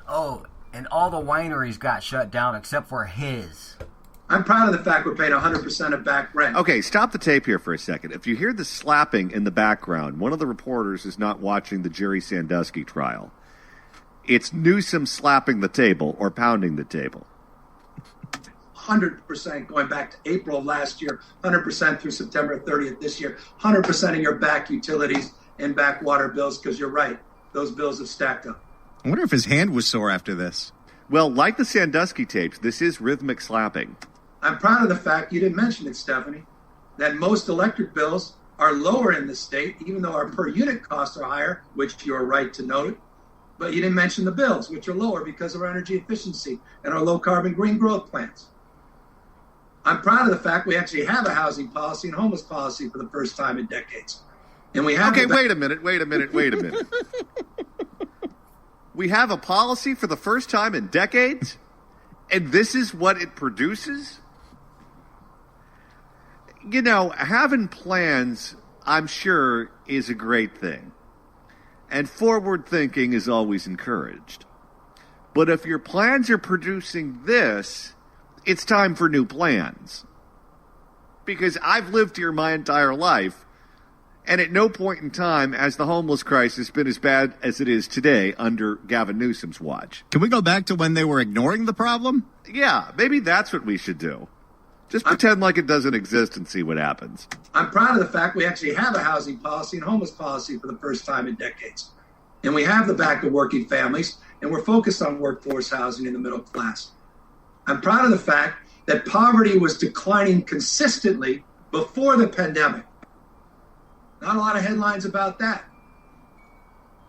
Oh, and all the wineries got shut down except for his.
I'm proud of the fact we're paying 100% of back rent.
Okay, stop the tape here for a second. If you hear the slapping in the background, one of the reporters is not watching the Jerry Sandusky trial. It's Newsom slapping the table or pounding the table.
100% going back to April of last year, 100% through September 30th this year, 100% of your back utilities and back water bills, because you're right, those bills have stacked up.
I wonder if his hand was sore after this.
Well, like the Sandusky tapes, this is rhythmic slapping.
I'm proud of the fact, you didn't mention it, Stephanie, that most electric bills are lower in the state, even though our per unit costs are higher, which you're right to note. But you didn't mention the bills, which are lower because of our energy efficiency and our low carbon green growth plans. I'm proud of the fact we actually have a housing policy and homeless policy for the first time in decades. And we have.
Okay, wait a minute. We have a policy for the first time in decades, and this is what it produces? You know, having plans, I'm sure, is a great thing. And forward thinking is always encouraged. But if your plans are producing this, it's time for new plans. Because I've lived here my entire life, and at no point in time has the homeless crisis been as bad as it is today under Gavin Newsom's watch.
Can we go back to when they were ignoring the problem?
Yeah, maybe that's what we should do. Just pretend like it doesn't exist and see what happens.
I'm proud of the fact we actually have a housing policy and homeless policy for the first time in decades. And we have the back of working families, and we're focused on workforce housing in the middle class. I'm proud of the fact that poverty was declining consistently before the pandemic. Not a lot of headlines about that.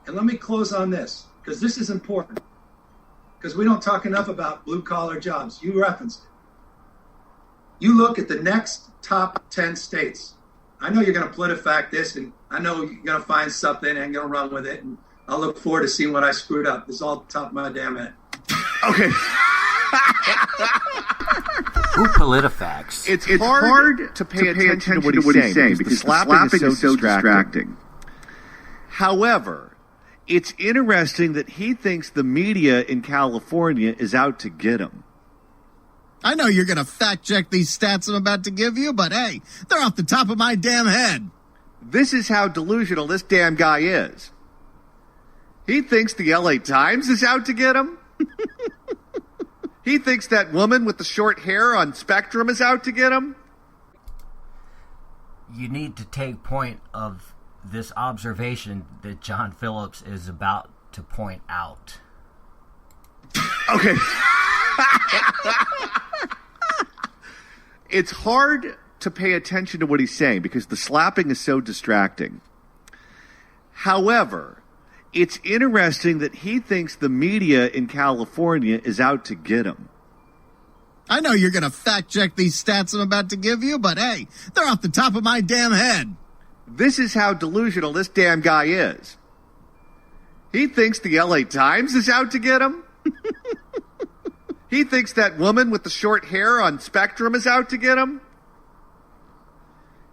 And let me close on this, because this is important. Because we don't talk enough about blue-collar jobs. You referenced it. You look at the next top 10 states. I know you're going to PolitiFact this, and I know you're going to find something and going to run with it. And I'll look forward to seeing what I screwed up. It's all top of my damn head.
Okay.
Who PolitiFacts?
It's hard to pay attention to what he's saying because the slapping is so distracting. However, it's interesting that he thinks the media in California is out to get him.
I know you're going to fact check these stats I'm about to give you, but hey, they're off the top of my damn head.
This is how delusional this damn guy is. He thinks the LA Times is out to get him? He thinks that woman with the short hair on Spectrum is out to get him.
You need to take point of this observation that John Phillips is about to point out.
Okay. It's hard to pay attention to what he's saying because the slapping is so distracting. However, it's interesting that he thinks the media in California is out to get him.
I know you're going to fact check these stats I'm about to give you, but hey, they're off the top of my damn head.
This is how delusional this damn guy is. He thinks the LA Times is out to get him. He thinks that woman with the short hair on Spectrum is out to get him.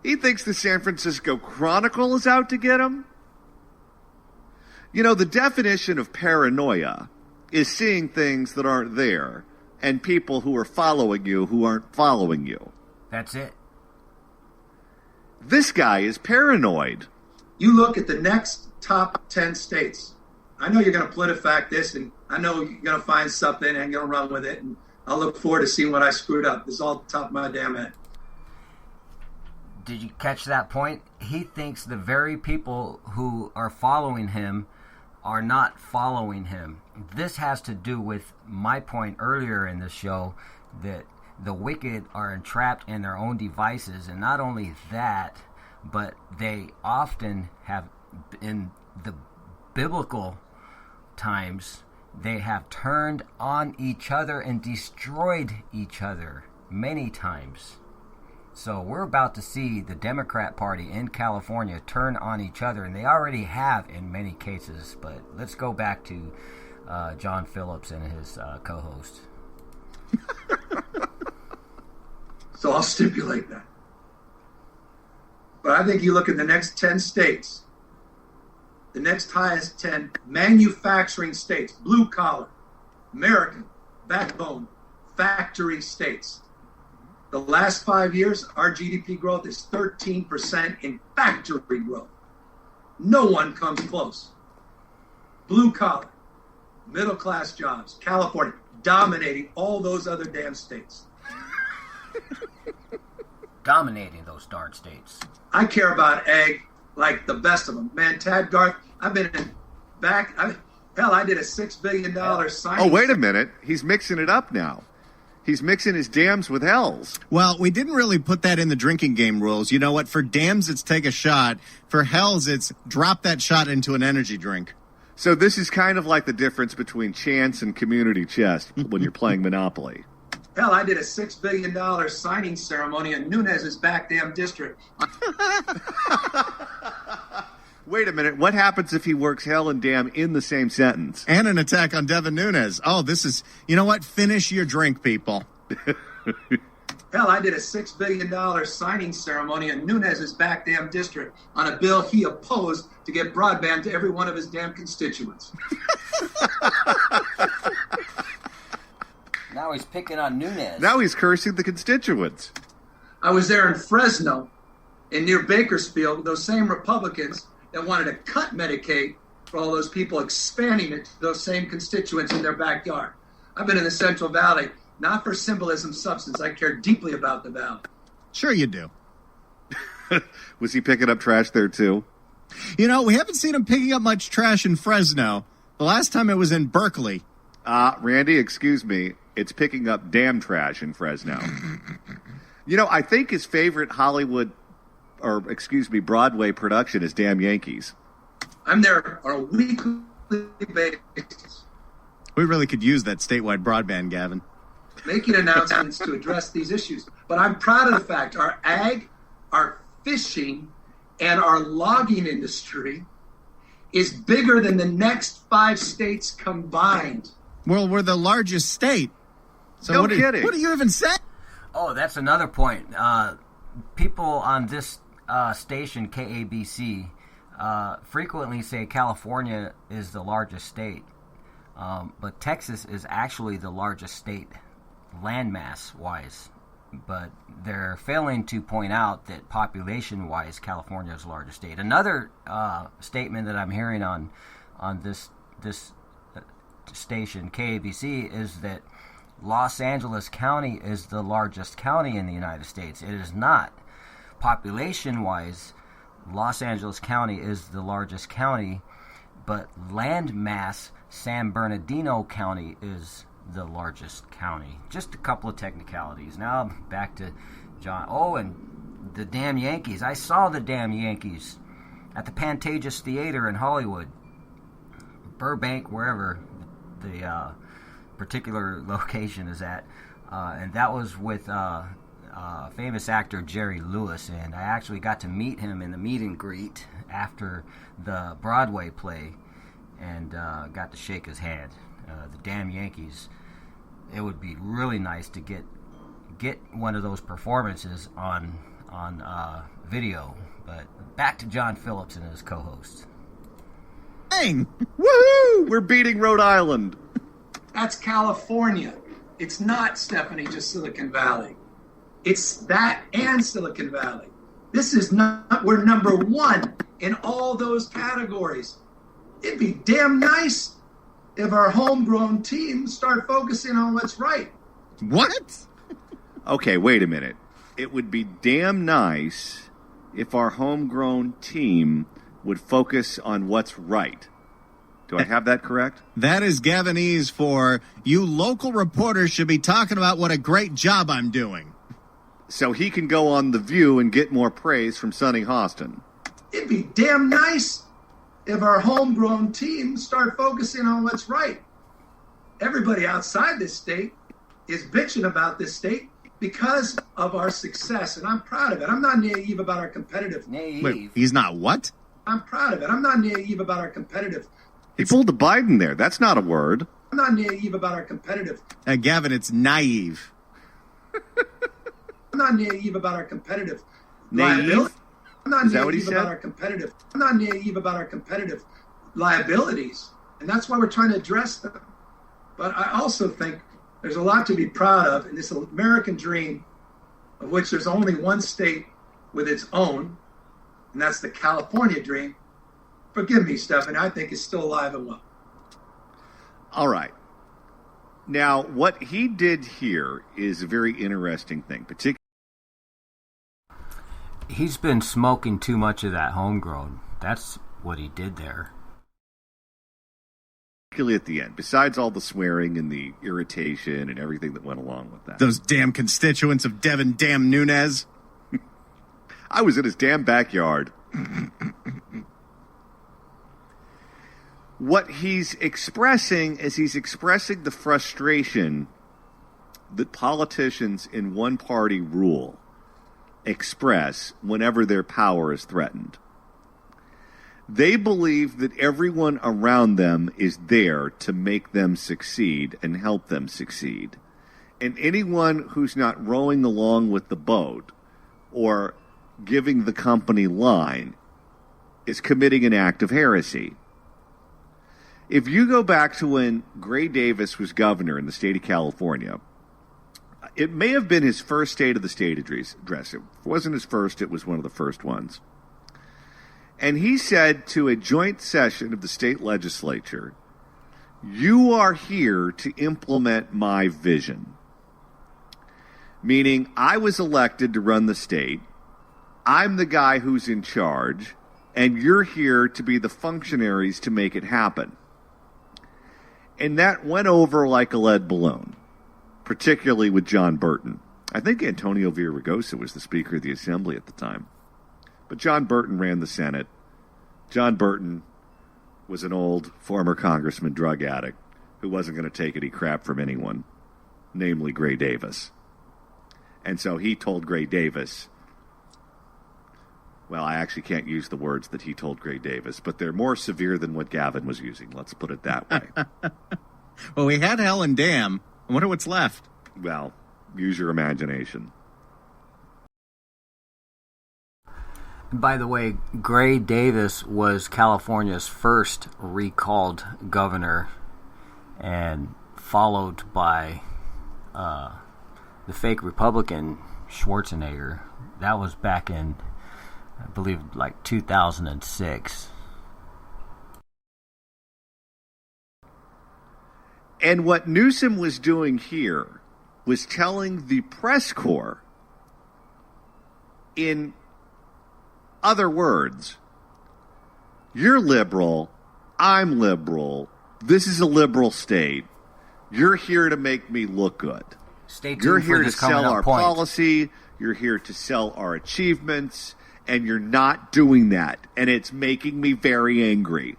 He thinks the San Francisco Chronicle is out to get him. You know, the definition of paranoia is seeing things that aren't there and people who are following you who aren't following you.
That's it.
This guy is paranoid.
You look at the next top 10 states. I know you're going to PolitiFact this, and I know you're going to find something and you're going to run with it, and I'll look forward to seeing what I screwed up. This is all at the top of my damn head.
Did you catch that point? He thinks the very people who are following him are not following him. This has to do with my point earlier in the show that the wicked are entrapped in their own devices, and not only that, but they often have, in the biblical times, they have turned on each other and destroyed each other many times. So we're about to see the Democrat Party in California turn on each other, and they already have in many cases. But let's go back to John Phillips and his co-host.
So I'll stipulate that. But I think you look at the next 10 states, the next highest 10 manufacturing states, blue collar, American, backbone, factory states. The last 5 years, our GDP growth is 13% in factory growth. No one comes close. Blue collar, middle class jobs, California, dominating all those other damn states.
Dominating those darn states.
I care about ag like the best of them. Man, Tad Garth, I've been in back. I did a $6 billion signing.
Oh, wait a minute. He's mixing it up now. He's mixing his dams with hells.
Well, we didn't really put that in the drinking game rules. You know what? For dams, it's take a shot. For hells, it's drop that shot into an energy drink.
So this is kind of like the difference between chance and community chest when you're playing Monopoly.
Hell, I did a $6 billion signing ceremony in Nunez's back damn district.
Wait a minute. What happens if he works hell and damn in the same sentence?
And an attack on Devin Nunes. Oh, this is, you know what? Finish your drink, people.
Hell, I did a $6 billion signing ceremony in Nunez's back damn district on a bill he opposed to get broadband to every one of his damn constituents.
Now he's picking on Nunes.
Now he's cursing the constituents.
I was there in Fresno, and near Bakersfield, those same Republicans that wanted to cut Medicaid for all those people, expanding it to those same constituents in their backyard. I've been in the Central Valley, not for symbolism, substance. I care deeply about the Valley.
Sure you do.
Was he picking up trash there, too?
You know, we haven't seen him picking up much trash in Fresno. The last time it was in Berkeley.
Randy, excuse me. It's picking up damn trash in Fresno. You know, I think his favorite Broadway production is Damn Yankees.
I'm there on a weekly basis.
We really could use that statewide broadband, Gavin.
Making announcements to address these issues. But I'm proud of the fact our ag, our fishing, and our logging industry is bigger than the next 5 states combined.
Well, we're the largest state. So
no
what
kidding.
What do you even say?
Oh, that's another point. People on this station, KABC, frequently say California is the largest state. But Texas is actually the largest state landmass-wise. But they're failing to point out that population-wise, California is the largest state. Another statement that I'm hearing on this station KABC is that Los Angeles County is the largest county in the United States. It is not. Population-wise, Los Angeles County is the largest county, but land mass, San Bernardino County is the largest county. Just a couple of technicalities. Now back to John. Oh, and the damn Yankees. I saw the damn Yankees at the Pantages Theater in Hollywood, Burbank, wherever the particular location is at. And that was with famous actor Jerry Lewis, and I actually got to meet him in the meet and greet after the Broadway play, and got to shake his hand. The damn Yankees. It would be really nice to get one of those performances on video. But back to John Phillips and his co-host.
Dang!
Woohoo! We're beating Rhode Island.
That's California. It's not, Stephanie, just Silicon Valley. It's that and Silicon Valley. This is not, we're number one in all those categories. It'd be damn nice if our homegrown teams start focusing on what's right.
What?
Okay, wait a minute. It would be damn nice if our homegrown team would focus on what's right. Do I have that correct?
That is Gavinese for, you local reporters should be talking about what a great job I'm doing.
So he can go on The View and get more praise from Sonny Hostin.
It'd be damn nice if our homegrown teams start focusing on what's right. Everybody outside this state is bitching about this state because of our success, and I'm proud of it. I'm not naive about our competitive.
Wait, he's not what?
I'm proud of it. I'm not naive about our competitive.
He pulled the Biden there. That's not a word.
I'm not naive about our competitive.
Gavin, it's naive.
I'm not naive about our competitive.
Naive?
I'm not
Is that what he
naive about
said?
our competitive. I'm not naive about our competitive liabilities, and that's why we're trying to address them. But I also think there's a lot to be proud of in this American dream, of which there's only one state with its own, and that's the California dream. Forgive me, Stephanie, I think it's still alive and well.
All right. Now, what he did here is a very interesting thing, particularly.
He's been smoking too much of that homegrown. That's what he did there.
At the end, besides all the swearing and the irritation and everything that went along with that.
Those damn constituents of Devin damn Nunes.
I was in his damn backyard. What he's expressing is he's expressing the frustration that politicians in one party rule express whenever their power is threatened. They believe that everyone around them is there to make them succeed and help them succeed. And anyone who's not rowing along with the boat or giving the company line is committing an act of heresy. If you go back to when Gray Davis was governor in the state of California, it may have been his first State of the State address. It wasn't his first, it was one of the first ones. And he said to a joint session of the state legislature, "You are here to implement my vision." Meaning, I was elected to run the state, I'm the guy who's in charge, and you're here to be the functionaries to make it happen. And that went over like a lead balloon, particularly with John Burton. I think Antonio Villaraigosa was the Speaker of the Assembly at the time. But John Burton ran the Senate. John Burton was an old former congressman drug addict who wasn't going to take any crap from anyone, namely Gray Davis. And so he told Gray Davis, well, I actually can't use the words that he told Gray Davis, but they're more severe than what Gavin was using. Let's put it that way.
Well, we had hell and damn. I wonder what's left.
Well, use your imagination.
By the way, Gray Davis was California's first recalled governor, and followed by the fake Republican Schwarzenegger. That was back in, I believe, like 2006.
And what Newsom was doing here was telling the press corps, in other words, you're liberal, I'm liberal, this is a liberal state, you're here to make me look good.
Stay tuned.
You're here
for
to
this coming
sell
up
our
point.
policy, you're here to sell our achievements, and you're not doing that, and it's making me very angry.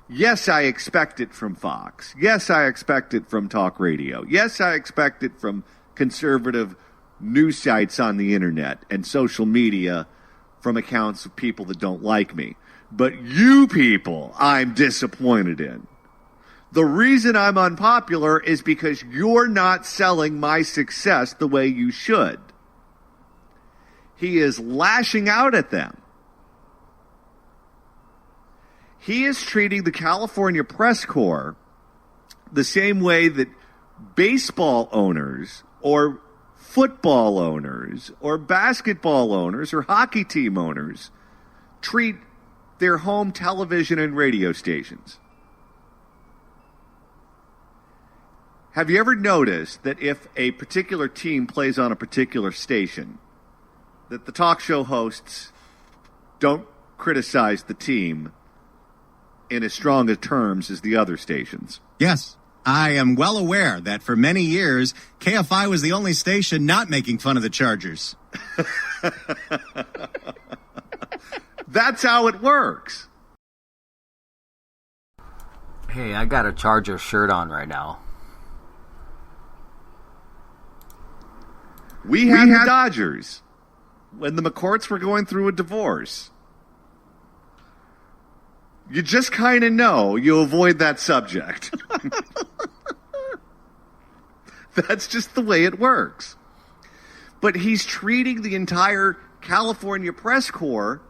Yes, I expect it from Fox. Yes, I expect it from talk radio. Yes, I expect it from conservative news sites on the internet and social media from accounts of people that don't like me. But you people, I'm disappointed in. The reason I'm unpopular is because you're not selling my success the way you should. He is lashing out at them. He is treating the California press corps the same way that baseball owners or football owners or basketball owners or hockey team owners treat their home television and radio stations. Have you ever noticed that if a particular team plays on a particular station, that the talk show hosts don't criticize the team in as strong a terms as the other stations?
Yes. I am well aware that for many years, KFI was the only station not making fun of the Chargers.
That's how it works.
Hey, I got a Charger shirt on right now.
We had the Dodgers when the McCourts were going through a divorce. You just kind of know you avoid that subject. That's just the way it works. But he's treating the entire California press corps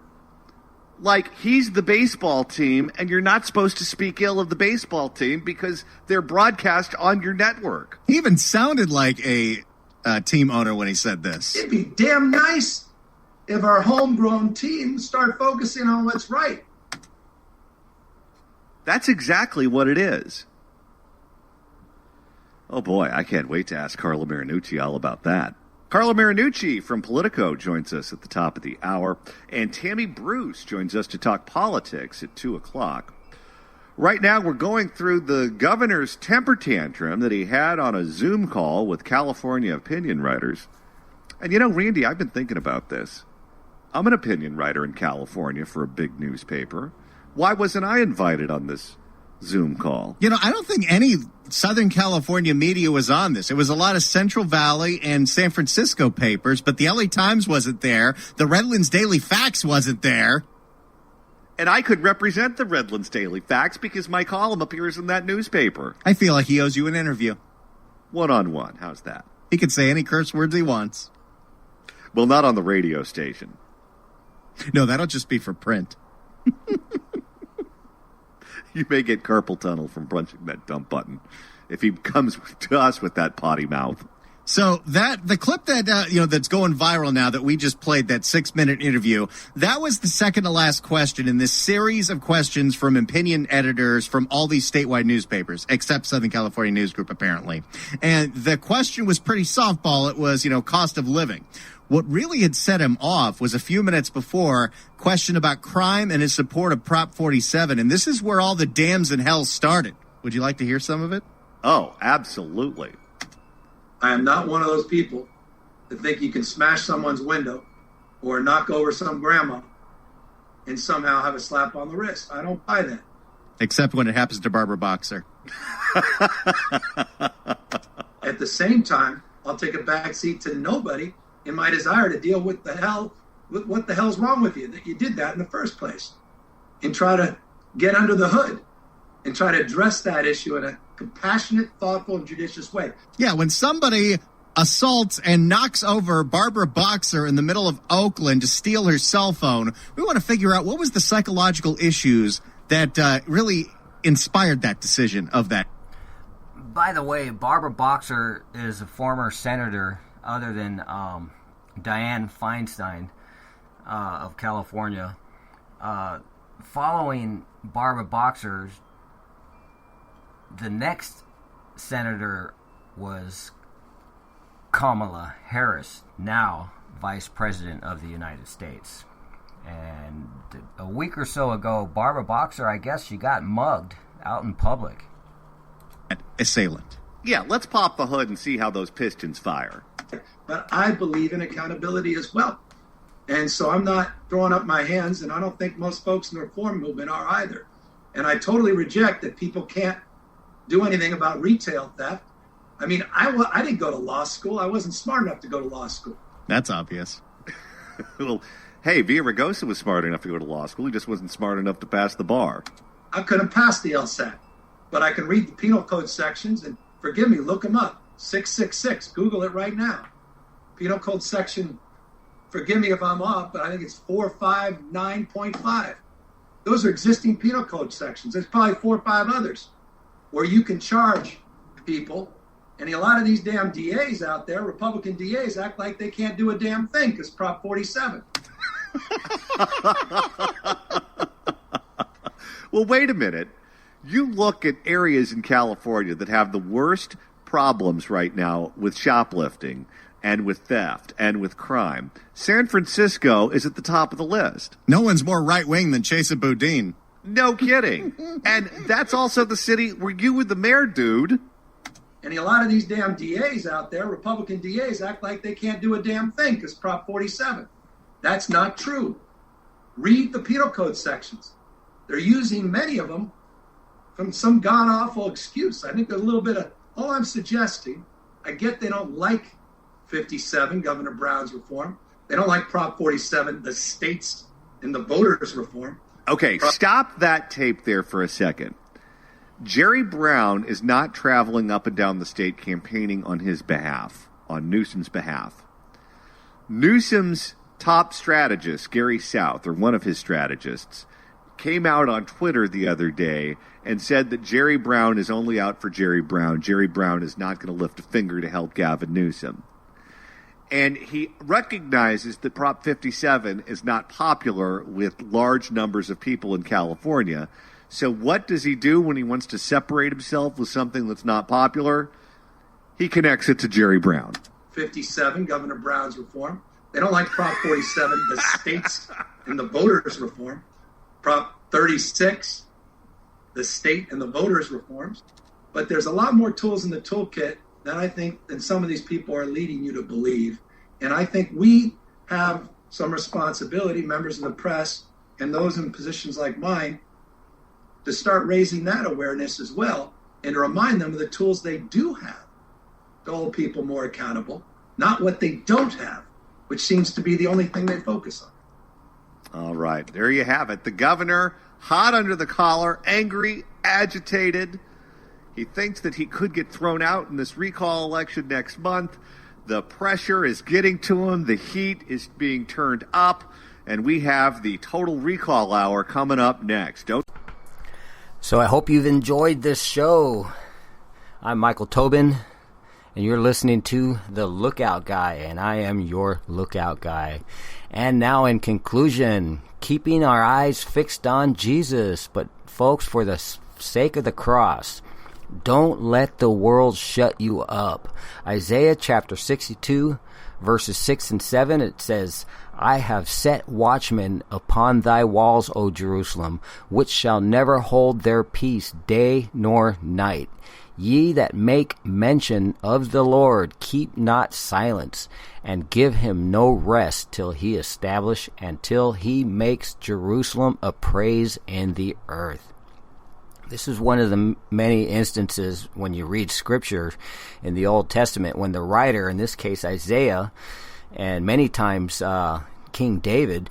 like he's the baseball team, and you're not supposed to speak ill of the baseball team because they're broadcast on your network.
He even sounded like a team owner when he said this.
It'd be damn nice if our homegrown teams start focusing on what's right.
That's exactly what it is. Oh boy, I can't wait to ask Carla Marinucci all about that. Carla Marinucci from Politico joins us at the top of the hour, and Tammy Bruce joins us to talk politics at 2 o'clock. Right now, we're going through the governor's temper tantrum that he had on a Zoom call with California opinion writers. And you know, Randy, I've been thinking about this. I'm an opinion writer in California for a big newspaper. Why wasn't I invited on this Zoom call?
You know, I don't think any Southern California media was on this. It was a lot of Central Valley and San Francisco papers, but the LA Times wasn't there. The Redlands Daily Fax wasn't there.
And I could represent the Redlands Daily Fax because my column appears in that newspaper.
I feel like he owes you an interview.
One-on-one. How's that?
He can say any curse words he wants.
Well, not on the radio station.
No, that'll just be for print.
You may get carpal tunnel from punching that dump button if he comes to us with that potty mouth.
So the clip that that's going viral now that we just played, that 6-minute interview, that was the second to last question in this series of questions from opinion editors from all these statewide newspapers, except Southern California News Group, apparently. And the question was pretty softball. It was, cost of living. What really had set him off was a few minutes before, question about crime and his support of Prop 47. And this is where all the dams in hell started. Would you like to hear some of it?
Oh, absolutely.
I am not one of those people that think you can smash someone's window or knock over some grandma and somehow have a slap on the wrist. I don't buy that.
Except when it happens to Barbara Boxer.
At the same time, I'll take a backseat to nobody in my desire to deal with what the hell's wrong with you, that you did that in the first place, and try to get under the hood and try to address that issue in a compassionate, thoughtful, and judicious way.
Yeah, when somebody assaults and knocks over Barbara Boxer in the middle of Oakland to steal her cell phone, we want to figure out what was the psychological issues that really inspired that decision of that.
By the way, Barbara Boxer is a former senator other than Dianne Feinstein of California. Following Barbara Boxer's the next senator was Kamala Harris, now Vice President of the United States. And a week or so ago, Barbara Boxer, I guess she got mugged out in public.
An assailant.
Yeah, let's pop the hood and see how those pistons fire.
But I believe in accountability as well. And so I'm not throwing up my hands, and I don't think most folks in the reform movement are either. And I totally reject that people can't do anything about retail theft. I mean, I didn't go to law school. I wasn't smart enough to go to law school.
That's obvious.
Well, hey, Villaraigosa was smart enough to go to law school. He just wasn't smart enough to pass the bar.
I couldn't pass the LSAT, but I can read the penal code sections, and forgive me, look them up. 666, Google it right now. Penal code section, forgive me if I'm off, but I think it's 459.5. Those are existing penal code sections. There's probably 4 or 5 others where you can charge people. And a lot of these damn DAs out there, Republican DAs, act like they can't do a damn thing because Prop 47.
Well, wait a minute. You look at areas in California that have the worst problems right now with shoplifting and with theft and with crime. San Francisco is at the top of the list.
No one's more right-wing than Chesa Boudin.
No kidding. And that's also the city where you were the mayor, dude.
And a lot of these damn DAs out there, Republican DAs, act like they can't do a damn thing because Prop 47. That's not true. Read the penal code sections. They're using many of them from some god-awful excuse. I think there's a little bit of, all I'm suggesting, I get they don't like 57, Governor Brown's reform. They don't like Prop 47, the states and the voters' reform.
Okay, stop that tape there for a second. Jerry Brown is not traveling up and down the state campaigning on his behalf, on Newsom's behalf. Newsom's top strategist, Gary South, or one of his strategists, came out on Twitter the other day and said that Jerry Brown is only out for Jerry Brown. Jerry Brown is not going to lift a finger to help Gavin Newsom. And he recognizes that Prop 57 is not popular with large numbers of people in California. So what does he do when he wants to separate himself with something that's not popular? He connects it to Jerry Brown.
57, Governor Brown's reform. They don't like Prop 47, the states and the voters' reform. Prop 36, the state and the voters' reforms. But there's a lot more tools in the toolkit than I think than some of these people are leading you to believe. And I think we have some responsibility, members of the press and those in positions like mine, to start raising that awareness as well and to remind them of the tools they do have to hold people more accountable, not what they don't have, which seems to be the only thing they focus on.
All right, there you have it. The governor, hot under the collar, angry, agitated. He thinks that he could get thrown out in this recall election next month. The pressure is getting to him. The heat is being turned up. And we have the Total Recall Hour coming up next.
So I hope you've enjoyed this show. I'm Michael Tobin, and you're listening to The Lookout Guy, and I am your Lookout Guy. And now in conclusion, keeping our eyes fixed on Jesus. But folks, for the sake of the cross, don't let the world shut you up. Isaiah chapter 62, verses 6 and 7, it says, I have set watchmen upon thy walls, O Jerusalem, which shall never hold their peace day nor night. Ye that make mention of the Lord, keep not silence, and give him no rest till he establish and till he makes Jerusalem a praise in the earth. This is one of the many instances when you read Scripture in the Old Testament when the writer, in this case Isaiah, and many times King David,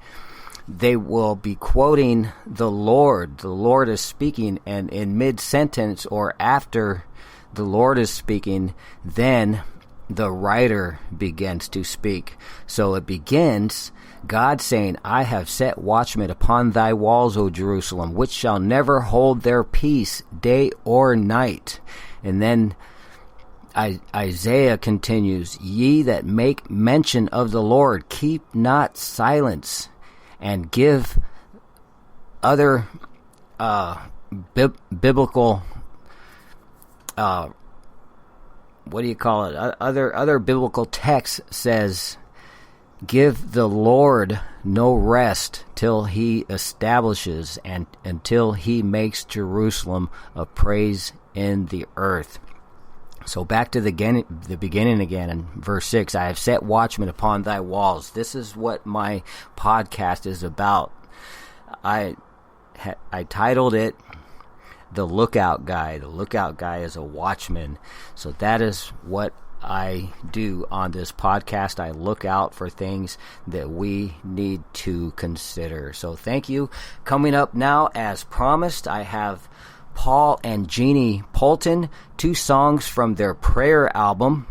they will be quoting the Lord. The Lord is speaking, and in mid-sentence or after the Lord is speaking, then the writer begins to speak. So it begins, God saying, I have set watchmen upon thy walls, O Jerusalem, which shall never hold their peace day or night. And then Isaiah continues, ye that make mention of the Lord, keep not silence, and give other biblical what do you call it? Other biblical text says, "Give the Lord no rest till he establishes and until he makes Jerusalem a praise in the earth." So back to the beginning again in verse 6. "I have set watchmen upon thy walls." This is what my podcast is about. I titled it The Lookout Guy. The Lookout Guy is a watchman. So that is what I do on this podcast. I look out for things that we need to consider. So thank you. Coming up now, as promised, I have Paul and Jeannie Poulton, 2 songs from their prayer album,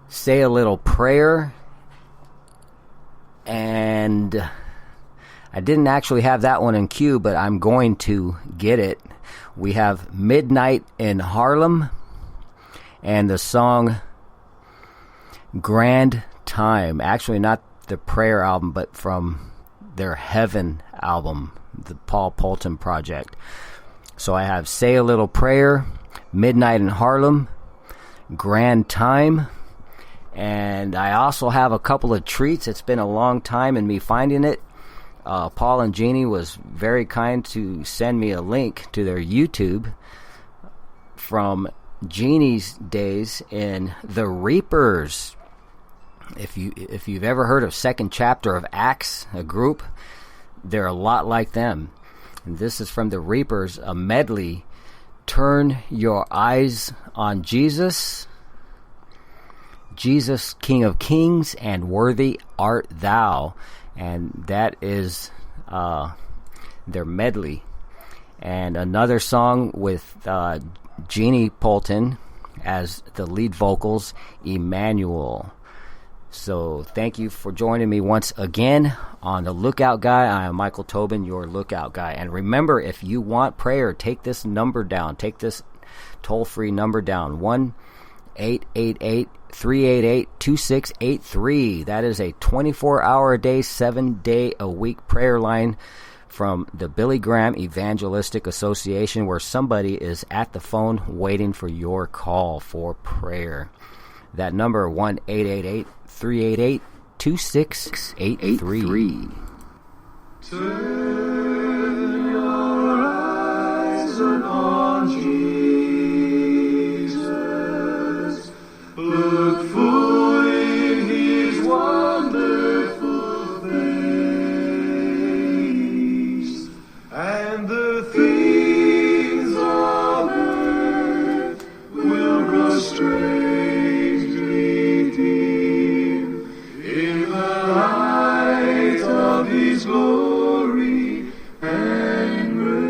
Say a Little Prayer, and I didn't actually have that one in queue, but I'm going to get it. We have Midnight in Harlem and the song Grand Time. Actually, not the prayer album, but from their Heaven album, the Paul Poulton project. So I have Say a Little Prayer, Midnight in Harlem, Grand Time, and I also have a couple of treats. It's been a long time in me finding it. Paul and Jeannie was very kind to send me a link to their YouTube from Jeannie's days in The Reapers. If you've ever heard of Second Chapter of Acts, a group, they're a lot like them. And this is from The Reapers, a medley, Turn Your Eyes on Jesus, Jesus King of Kings, and Worthy Art Thou. And that is their medley. And another song with Jeannie Poulton as the lead vocals, Emmanuel. So thank you for joining me once again on The Lookout Guy. I am Michael Tobin, your Lookout Guy. And remember, if you want prayer, take this number down. Take this toll-free number down, 1-888-388-2683. That is a 24-hour-a-day, 7-day-a-week prayer line from the Billy Graham Evangelistic Association, where somebody is at the phone waiting for your call for prayer. That number, 1-888-388-2683.
Turn your eyes upon Jesus. Look full in his wonderful face, and the things of earth will grow strangely dim in the light of his glory and grace.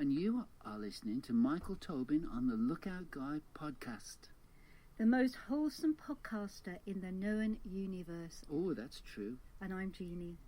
and you are listening to Michael Tobin on the Lookout Guy podcast.
The most wholesome podcaster in the known universe.
Oh, that's true.
And I'm Jeannie.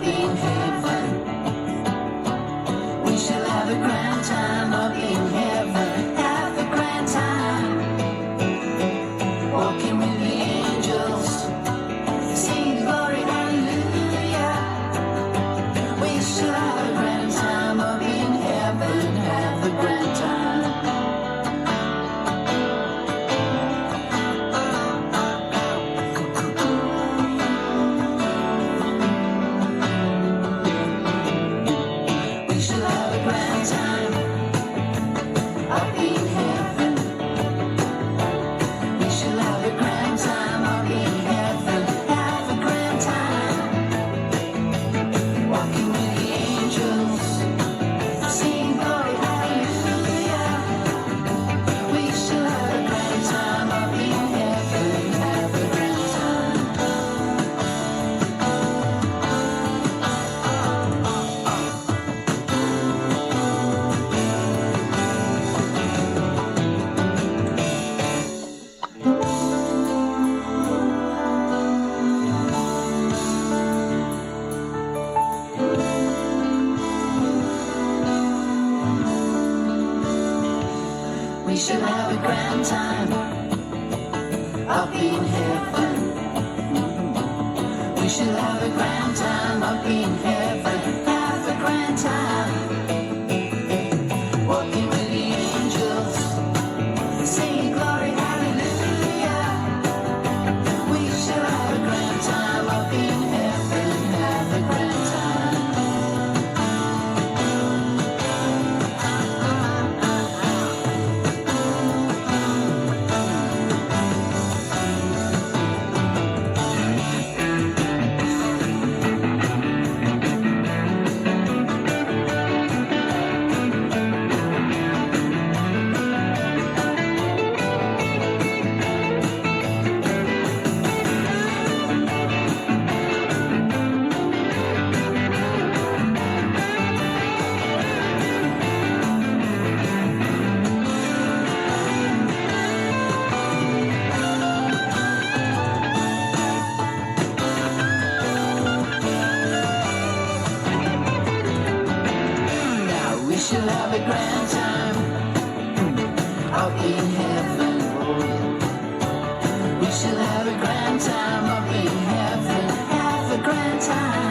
in heaven. We shall have a grand time up in heaven. Have a grand time. Walking with the angels. Sing glory, hallelujah. We shall have a grand time up in heaven. Have a grand time. We shall have a grand time up in heaven. We shall have a grand time up in heaven. Have a grand time. Walking with the angels. Sing glory, hallelujah. We shall have a grand time up in heaven. Have a grand time. We shall have a grand time up in heaven. We shall have a grand time up in heaven. Have a grand time. Walking with the angels. Singing glory, hallelujah. We shall have a grand time up in heaven. Have a grand time. Now we shall have a grand time up in heaven. We shall have a grand time up in heaven. Have a grand time.